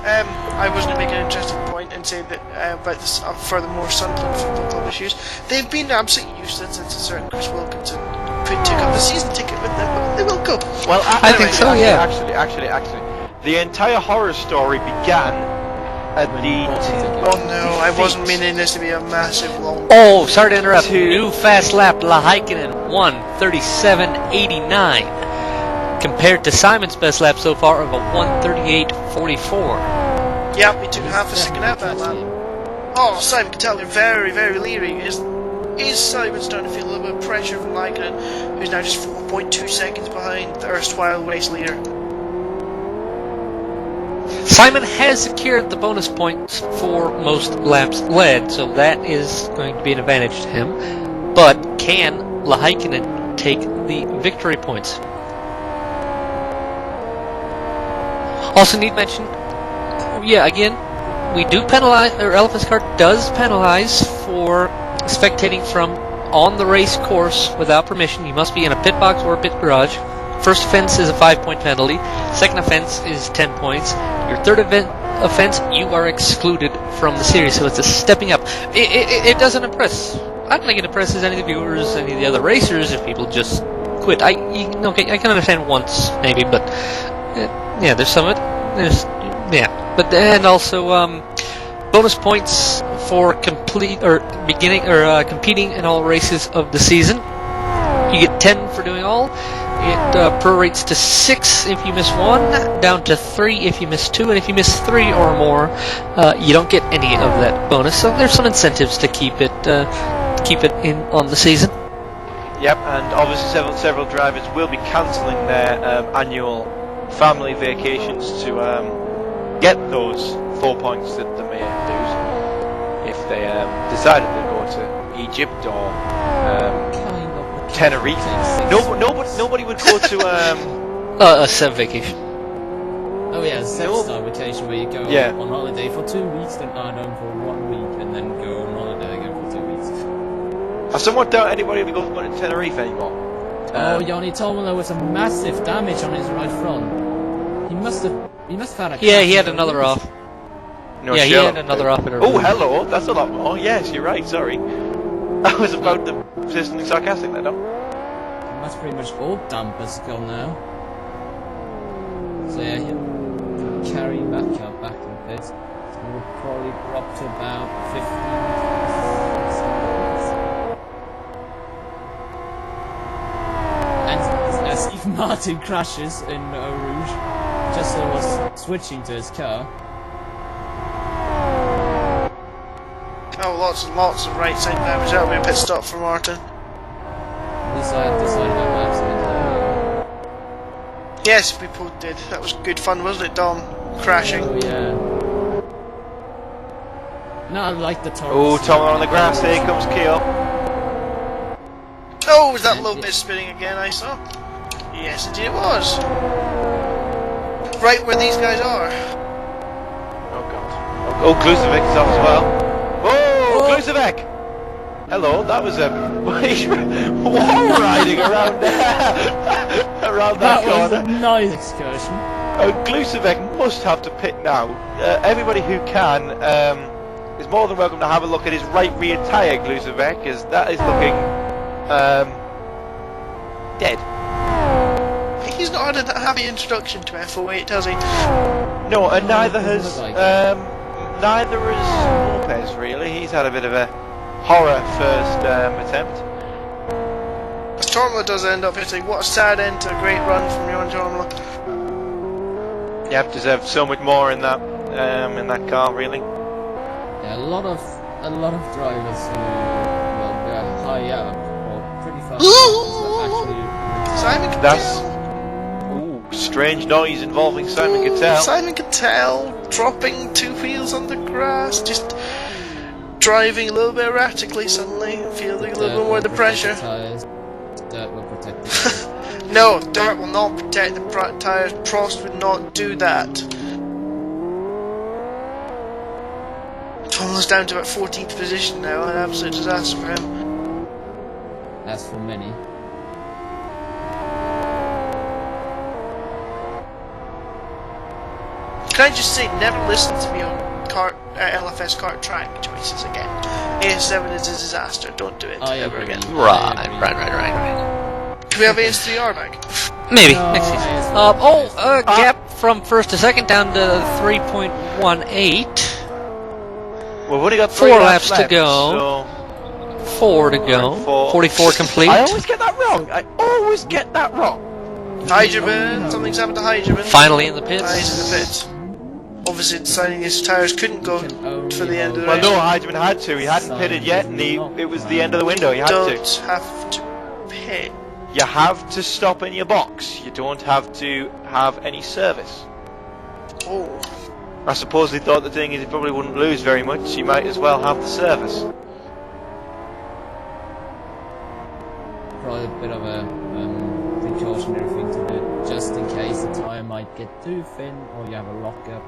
I was going to make an interesting point and say that about this furthermore Sunderland Football Club issues. They've been absolutely useless since a certain Chris Wilkinson took up the season ticket with them, but they will go. Well, I think so, yeah. Actually, the entire horror story began at the. Oh no, I wasn't meaning this to be a massive long. Oh, sorry to interrupt. New fast lap, Lahaikinen won 37.89, compared to Simon's best lap so far of a 1:38.44. Yeah, we took half a second out that lap. Oh, Simon can tell you're very, very leery. Is Simon starting to feel a little bit of pressure from Lahaikinen, who's now just 4.2 seconds behind the erstwhile race leader? Simon has secured the bonus points for most laps led, so that is going to be an advantage to him. But can Lahaikinen take the victory points? Also need mention, again, we do penalize, or LFSCART does penalize for spectating from on the race course without permission. You must be in a pit box or a pit garage. First offense is a 5-point penalty. Second offense is 10 points. Your third offense, you are excluded from the series, so it's a stepping up. It doesn't impress. I don't think it impresses any of the viewers, any of the other racers, if people just quit. I can understand once, maybe, but there's some of it. And also bonus points for competing in all races of the season. You get 10 for doing all. It prorates to 6 if you miss 1, down to 3 if you miss 2, and if you miss 3 or more, you don't get any of that bonus. So there's some incentives to keep it in on the season. Yep, and obviously several drivers will be cancelling their annual family vacations to get those 4 points that they may lose if they decided to go to Egypt or Tenerife. Nobody would go to A Seb vacation. Oh Oh yeah, set-style vacation where you go Yeah. on holiday for 2 weeks, then Arnhem for 1 week, and then go on holiday again for 2 weeks. I somewhat doubt anybody will go to Tenerife anymore. Johnny told me there was a massive damage on his right front. He must have had a Yeah, he crash had in another the off. No, Yeah, he shut had up. another off in a Oh, row. hello. That's a lot more. Yes, you're right. Sorry. I was about to say something sarcastic there, no? That's pretty much all dampers gone now. So yeah, he'll carry back up back to the pit. So we'll probably drop to about 15. And as Steve Martin crashes in Eau Rouge, just as I was switching to his car. Oh, lots and lots of right side damage. That'll be a pit stop for Martin. At least I had decided on accident. Yes, we both did. That was good fun, wasn't it, Dom? Crashing. Oh yeah. No, I like the torrent. Oh, Tom on the grass. Here comes Keel. Oh, was that little bit spinning again I saw? Yes, indeed it was. Right where these guys are. Oh, God. Oh, Klusevik is off as well. Oh, Klusevik! Hello, that was a wall riding around there. Around that That was corner. a nice excursion. Klusevik must have to pit now. Everybody who can is more than welcome to have a look at his right rear tyre, Klusevik, as that is looking dead. He's not had a happy introduction to F08, has he? No, and neither has Like Lopez really. He's had a bit of a horror first attempt. Tormla does end up hitting. What a sad end to a great run from Jon Tormla. You have to deserve so much more in that car, really. Yeah, a lot of drivers who well they're high up or pretty fast Simon That's Cattell. strange noise involving Simon Cattell. Simon Cattell dropping 2 wheels on the grass, just driving a little bit erratically suddenly, feeling a little bit more of the pressure. Dirt will protect the No, dirt will not protect the tyres. Prost would not do that. Tomlin's down to about 14th position now, an absolute disaster for him. As for many. Can I just say, never listen to me on LFS kart track choices again. AS7 is a disaster, don't do it ever agree. again. Right. Can we have AS3R back? Maybe No, next season. it's- Gap from first to second down to 3.18. We've only got 4 3 laps to left, go. so 4 to go. 44 complete. I always get that wrong. Hydrogen, something's happened to Hydrogen. Finally in the pits. He's in the pit. Obviously deciding his tyres couldn't go for the end of the Well, race. no, Hydrogen had to. He hadn't pitted yet, and it was the end of the window. He had Don't to. have to pit. You have to stop in your box. You don't have to have any service. Oh. I suppose they thought the thing is he probably wouldn't lose very much. You might as well have the service. Probably a bit of a precautionary thing to do, just in case the tyre might get too thin, or you have a lock-up,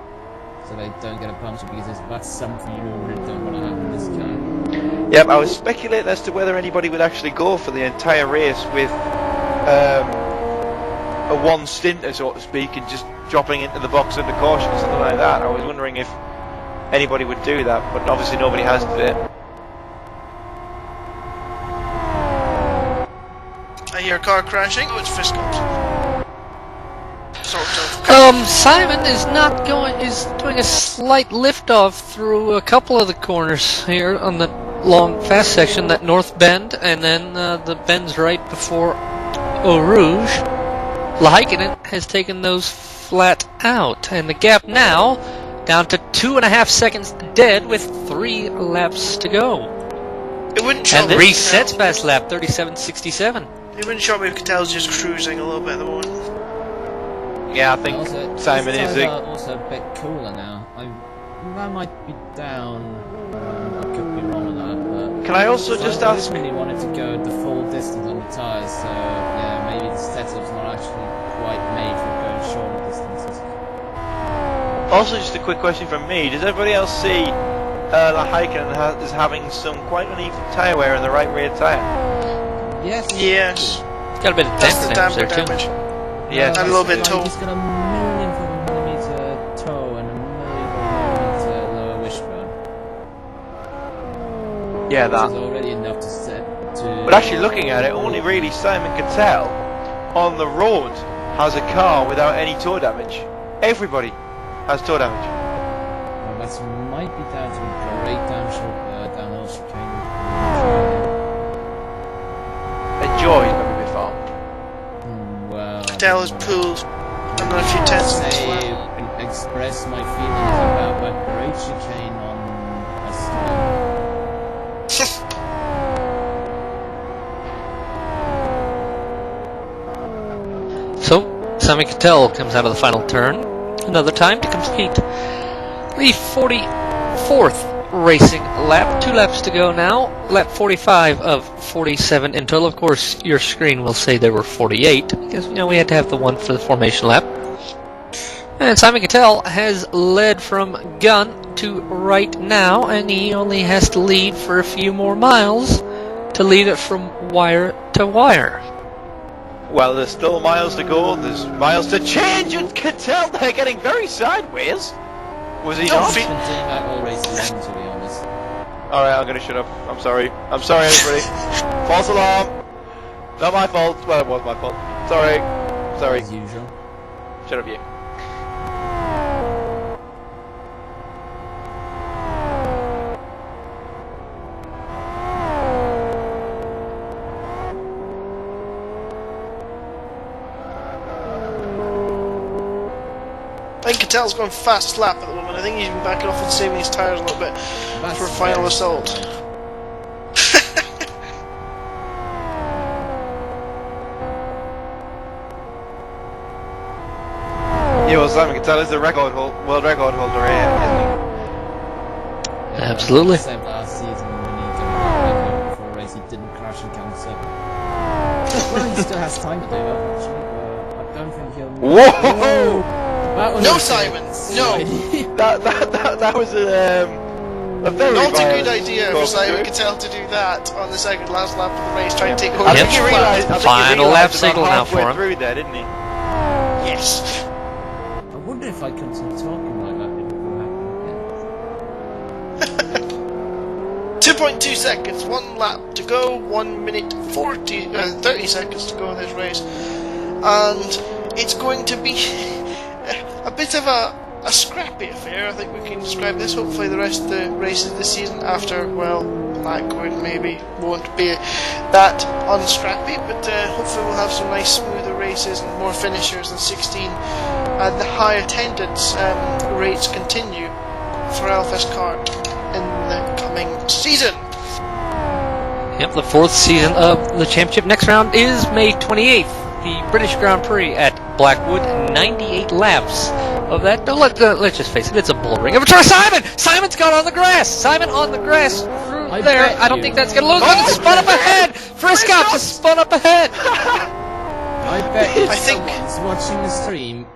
so they don't get a puncture, because that's something you really don't want to have in this car. Yep, I was speculating as to whether anybody would actually go for the entire race with a one stinter, so to speak, and just dropping into the box under caution or something like that. I was wondering if anybody would do that, but obviously nobody has today. I hear a car crashing. Oh, it's Frisco's. Sort of. Simon is not going. Is doing a slight liftoff through a couple of the corners here on the long fast section, that north bend, and then the bends right before Eau Rouge. Lahaikinen has taken those flat out, and the gap now down to 2.5 seconds dead with 3 laps to go. It wouldn't shock And me. resets fast lap 37.67. It wouldn't shock me if Cattell's just cruising a little bit at the moment. Yeah, I think Also, Simon these is tyres are also a bit cooler now. I might be down. I could be wrong on that, but Can I also just I ask? really wanted to go the full distance on the tyres, so yeah, maybe the setup's not actually quite made for going shorter distances. Also, just a quick question from me. Does everybody else see Lahaikanen is having some quite uneven tyre wear in the right rear tyre? Yes. Yes. It's got a bit of That's the damage damper there too. damage. Yes. And a little bit toe. He's got a millionth of a millimeter toe and a millionth of a millimeter lower wishbone. Yeah, Which is that. already enough to set to... But actually looking at it, only really Simon Cattell on the road has a car without any toe damage. Everybody has toe damage. Well, that might be down to a great downhill chicane. Enjoy Rugby Farm. Well... Dell is pulled. I'm not a few tenths in this say, one. express my feelings about that great chicane on Aston. So, Simon Cattell comes out of the final turn, another time to complete the 44th racing lap. 2 laps to go now, lap 45 of 47 in total. Of course, your screen will say there were 48, because we had to have the one for the formation lap. And Simon Cattell has led from gun to right now, and he only has to lead for a few more miles to lead it from wire to wire. Well, there's still miles to go, there's miles to change, and Cattell, they're getting very sideways. Was he not? I've been doing that all races long, to be honest. Alright, I'm gonna shut up. I'm sorry. I'm sorry, everybody. False alarm. Not my fault. Well, it was my fault. Sorry. Sorry. As usual. Shut up, you. I think Cattell's going fast lap at the moment. I think he's been backing off and saving his tyres a little bit for a final assault. Yeah, well, Simon Cattell is the world record holder here, isn't Absolutely. Except last season when he got a before a race, he didn't crash and count 7. Well, he still has time to do that, actually, but I don't think he'll... he? Whoa! That was No, a Simon! No! That was a very Not a violent good idea for go Simon through. Cattell to do that on the second last lap of the race, trying to take over I Yep. think he realised. I think he Final realised lap about signal now halfway for him. through there, didn't he? Yes. I wonder if I continue talking like that, it will happen again. 2.2 seconds, 1 lap to go, 1 minute 30 seconds to go in this race. And it's going to be a bit of a scrappy affair, I think we can describe this. Hopefully the rest of the races this season after, well, Blackwood maybe won't be that unscrappy, but hopefully we'll have some nice smoother races and more finishers than 16, and the high attendance rates continue for LFSCART in the coming season. Yep, the 4th season of the championship. Next round is May 28th, the British Grand Prix at Blackwood. 98 laps of that. No, let's just face it, it's a bull ring of a try. Simon's got on the grass! Simon on the grass through I there. bet I don't you. think that's going to lose, but it's spun up ahead! Friscops is spun up ahead! I bet if I think- someone's watching the stream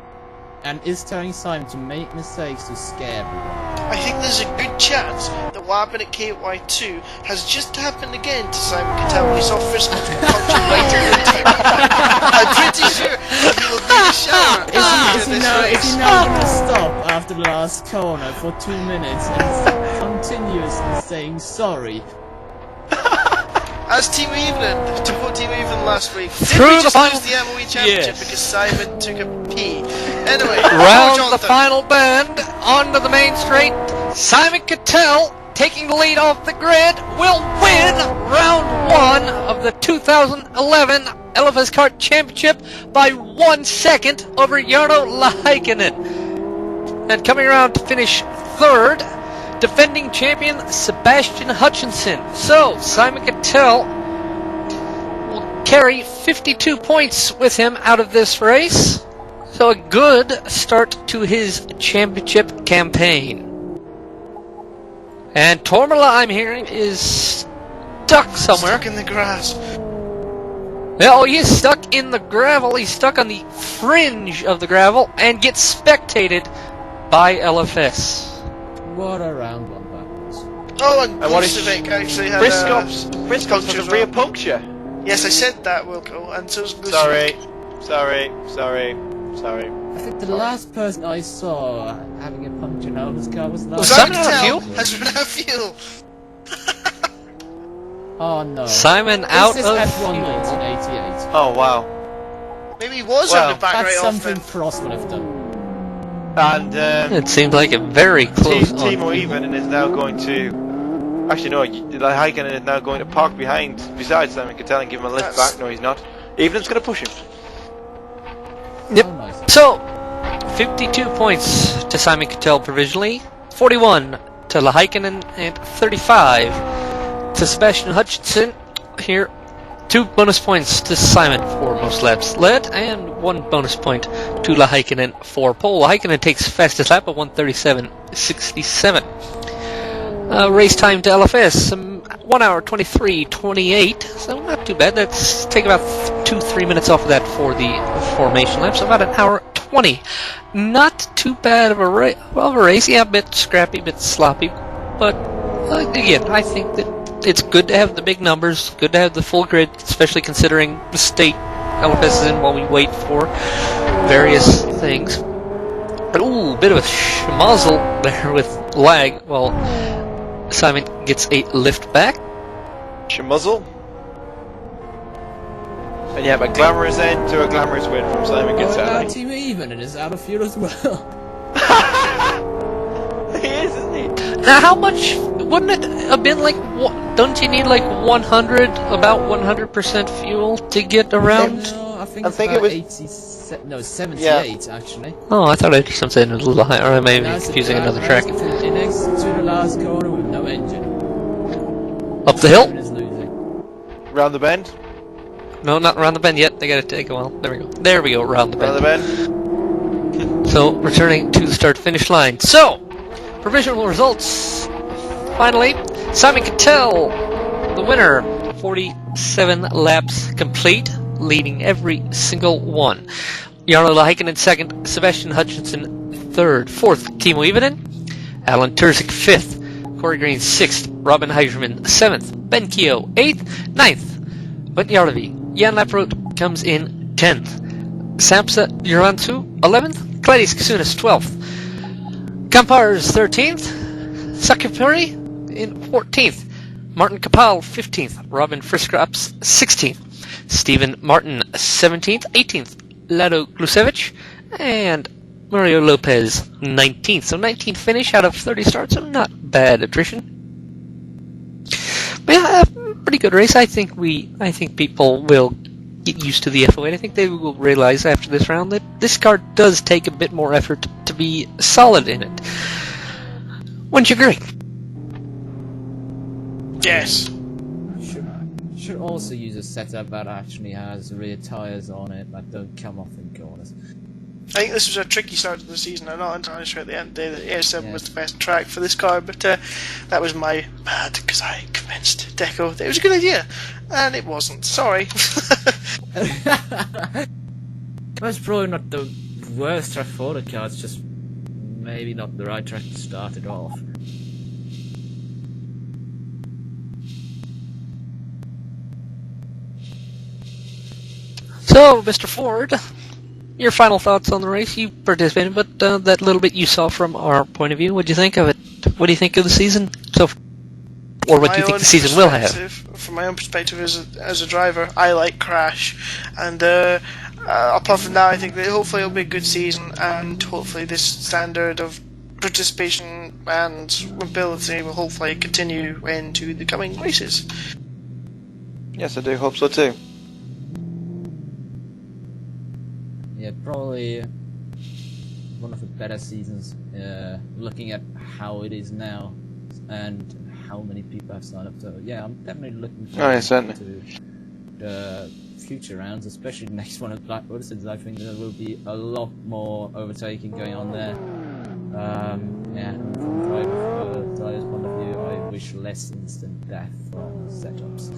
and is telling Simon to make mistakes to scare everyone. I think there's a good chance that what happened at KY2 has just happened again to Simon Cattell when he saw Frisco punch him right in the time. I'm pretty sure he will be a shower Is he this race. now going to stop after the last corner for 2 minutes and continuously saying sorry? As Team Evelyn, to quote Team Evelyn last week, did Through we the just final- lose the MOE championship Yes. because Simon took a pee? Anyway, Round the Jonnathan. final bend, onto the main straight. Simon Cattell, taking the lead off the grid, will win round 1 of the 2011 LFSCART Championship by 1 second over Jarno Lahaikanen. And coming around to finish 3rd, defending champion Sebastian Hutchinson. So, Simon Cattell will carry 52 points with him out of this race. So a good start to his championship campaign. And Tormala, I'm hearing, is stuck somewhere. Stuck in the grass. Oh, he is stuck in the gravel. He's stuck on the fringe of the gravel and gets spectated by LFS. What a round one that was. Oh, and And what is Gusevic actually had Briscops has puncture a as rear well. puncture. Yes, I said that, Wilco, and so's Gusevic. Sorry. I think the last person I saw having a puncture now in his car was last. Simon out of Patel fuel? has run out of fuel. Oh no. Simon out This is of F1 fuel. Oh1988. wow. Maybe he was Well, on the back That's right off something then. Frost would have done. And It seems like a very close on Timo fuel. Even is now going to. Actually, no. Heikkinen is now going to park beside Simon Cattell and give him a lift That's- back. No, he's not. Even's going to push him. Yep. Oh, nice. So, 52 points to Simon Cattell provisionally, 41 to Heikkinen, and 35 to Sebastian Hutchinson. Here, 2 bonus points to Simon for most laps led, and 1 bonus point to Heikkinen for pole. Heikkinen takes fastest lap at 1:37.67. Race time to LFS, 1 hour 23:28, so not too bad. Let's take about 2-3 minutes off of that for the formation lap, so about an hour 20. Not too bad of a race. Yeah, a bit scrappy, a bit sloppy, but again, I think that it's good to have the big numbers, good to have the full grid, especially considering the state LFS is in while we wait for various things. But ooh, bit of a schmozzle there with lag. Well, Simon gets a lift back. Schmuzzle. And yeah, a glamorous end to a glamorous win from Simon Now Cattell. Team Even and is out of fuel as well. He is, isn't he? Now, how much wouldn't it have been like? Don't you need like 100, about 100% fuel to get around? No, I think I it's think about it was- 78 actually. Oh, I thought I did something a little higher. Or I may be Now it's confusing about another track. next to the last corner with no engine. Up the hill? Simon is losing. Round the bend. No, not around the bend yet. They gotta take a while. There we go. There we go. Around the Round bend. the bend. So, returning to the start-finish line. So, provisional results. Finally, Simon Cattell, the winner. 47 laps complete, leading every single one. Jarno Heikkinen second, Sebastian Hutchinson third, fourth, Timo Ivinen, Alan Turzik fifth, Corey Green sixth, Robin Heiserman seventh, Ben Keogh eighth, ninth, but Jarlevi, Jan Laproot comes in 10th, Samsa Jurantu 11th, Gladys Kasunas 12th, Kampars 13th, Sakipuri in 14th, Martin Kapal 15th, Robin Friskrups 16th, Stephen Martin 17th, 18th, Lado Glusevich, and Mario Lopez 19th. So 19th finish out of 30 starts, so not bad attrition. But yeah, pretty good race. I think people will get used to the FO8. I think they will realize after this round that this car does take a bit more effort to be solid in it. Wouldn't you agree? Yes. Should also use a setup that actually has rear tyres on it that don't come off in corners. I think this was a tricky start to the season. I'm not entirely sure at the end of the day that AS7 Yeah. was the best track for this car, but that was my bad because I convinced Deco that it was a good idea, and it wasn't. Sorry. That's probably not the worst track for the car, it's just maybe not the right track to start it off. So, Mr. Ford, your final thoughts on the race. You participated, but that little bit you saw from our point of view, what do you think of it? What do you think of the season so far? Or what do you think the season will have? From my own perspective as a driver, I like Crash, and apart from that, I think that hopefully it'll be a good season, and hopefully this standard of participation and mobility will hopefully continue into the coming races. Yes, I do hope so too. Yeah, probably one of the better seasons, looking at how it is now and how many people have signed up. So yeah, I'm definitely looking forward yeah, certainly. to the future rounds, especially the next one at Blackwood, since I think there will be a lot more overtaking going on there. Yeah, and from a driver's point of view, I wish less instant death from setups.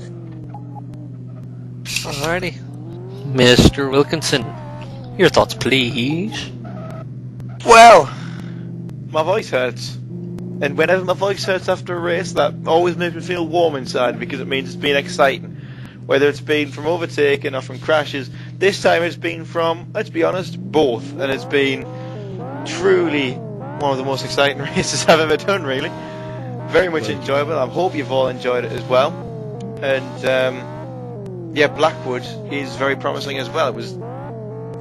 Alrighty. Mr. Wilkinson, your thoughts, please. Well, my voice hurts. And whenever my voice hurts after a race, that always makes me feel warm inside because it means it's been exciting. Whether it's been from overtaking or from crashes, this time it's been from, let's be honest, both. And it's been truly one of the most exciting races I've ever done, really. Very much enjoyable. I hope you've all enjoyed it as well. And yeah, Blackwood is very promising as well. It was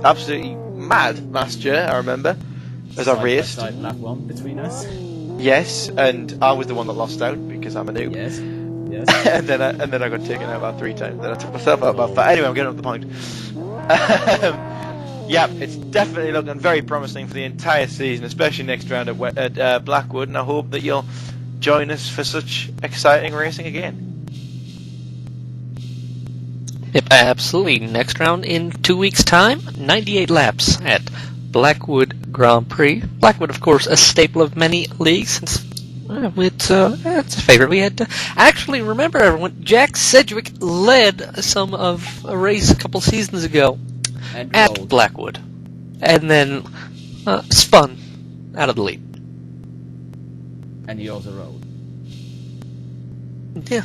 absolutely mad last year, I remember, as I raced. Lap one between us. Yes, and I was the one that lost out because I'm a noob. Yes. Yes. and then I got taken out about 3 times. Then I took myself out about 5. Anyway, I'm getting off the point. Yeah, it's definitely looking very promising for the entire season, especially next round at Blackwood, and I hope that you'll join us for such exciting racing again. Yep, absolutely. Next round in 2 weeks' time, 98 laps at Blackwood Grand Prix. Blackwood, of course, a staple of many leagues. Since it's a favorite. We had to actually remember everyone. Jack Sedgwick led some of a race a couple seasons ago And at rolled. Blackwood, and then spun out of the lead. And he also rolled. Yeah.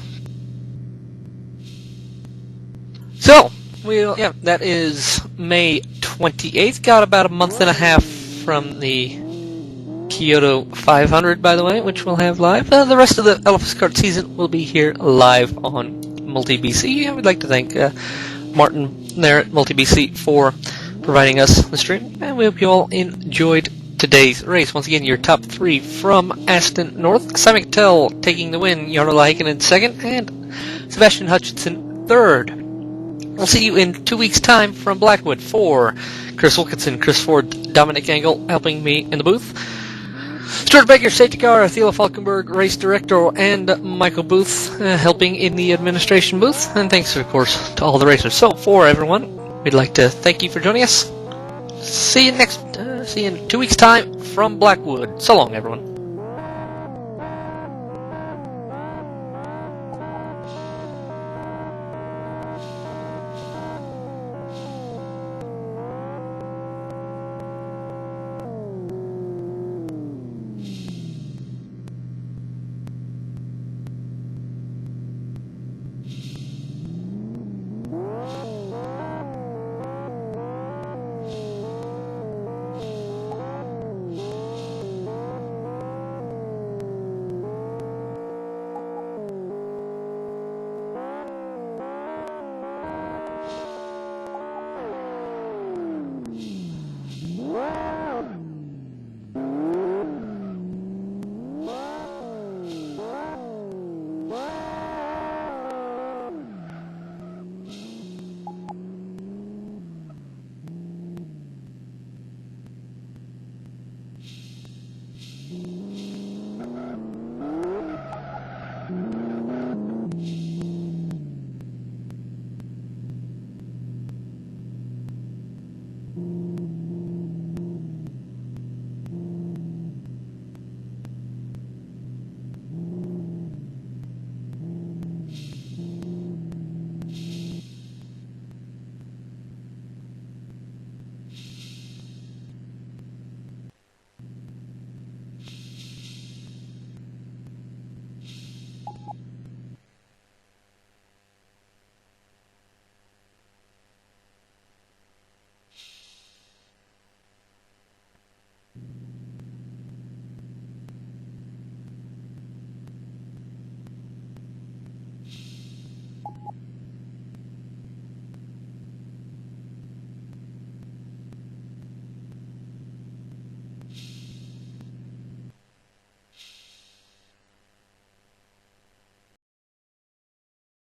So, that is May 28th. Got about a month and a half from the Kyoto 500, by the way, which we'll have live. The rest of the LFSCART season will be here live on multiBC. I would like to thank Martin there at multiBC for providing us the stream, and we hope you all enjoyed today's race. Once again, your top 3 from Aston North. Simon Cattell taking the win, Jarno Heiken in second, and Sebastian Hutchinson third. We'll see you in 2 weeks' time from Blackwood for Chris Wilkinson, Chris Ford, Dominic Engel helping me in the booth, Stuart Baker, safety car, Thela Falkenberg, race director, and Michael Booth helping in the administration booth. And thanks, of course, to all the racers. So, for everyone, we'd like to thank you for joining us. See you in 2 weeks' time from Blackwood. So long, everyone.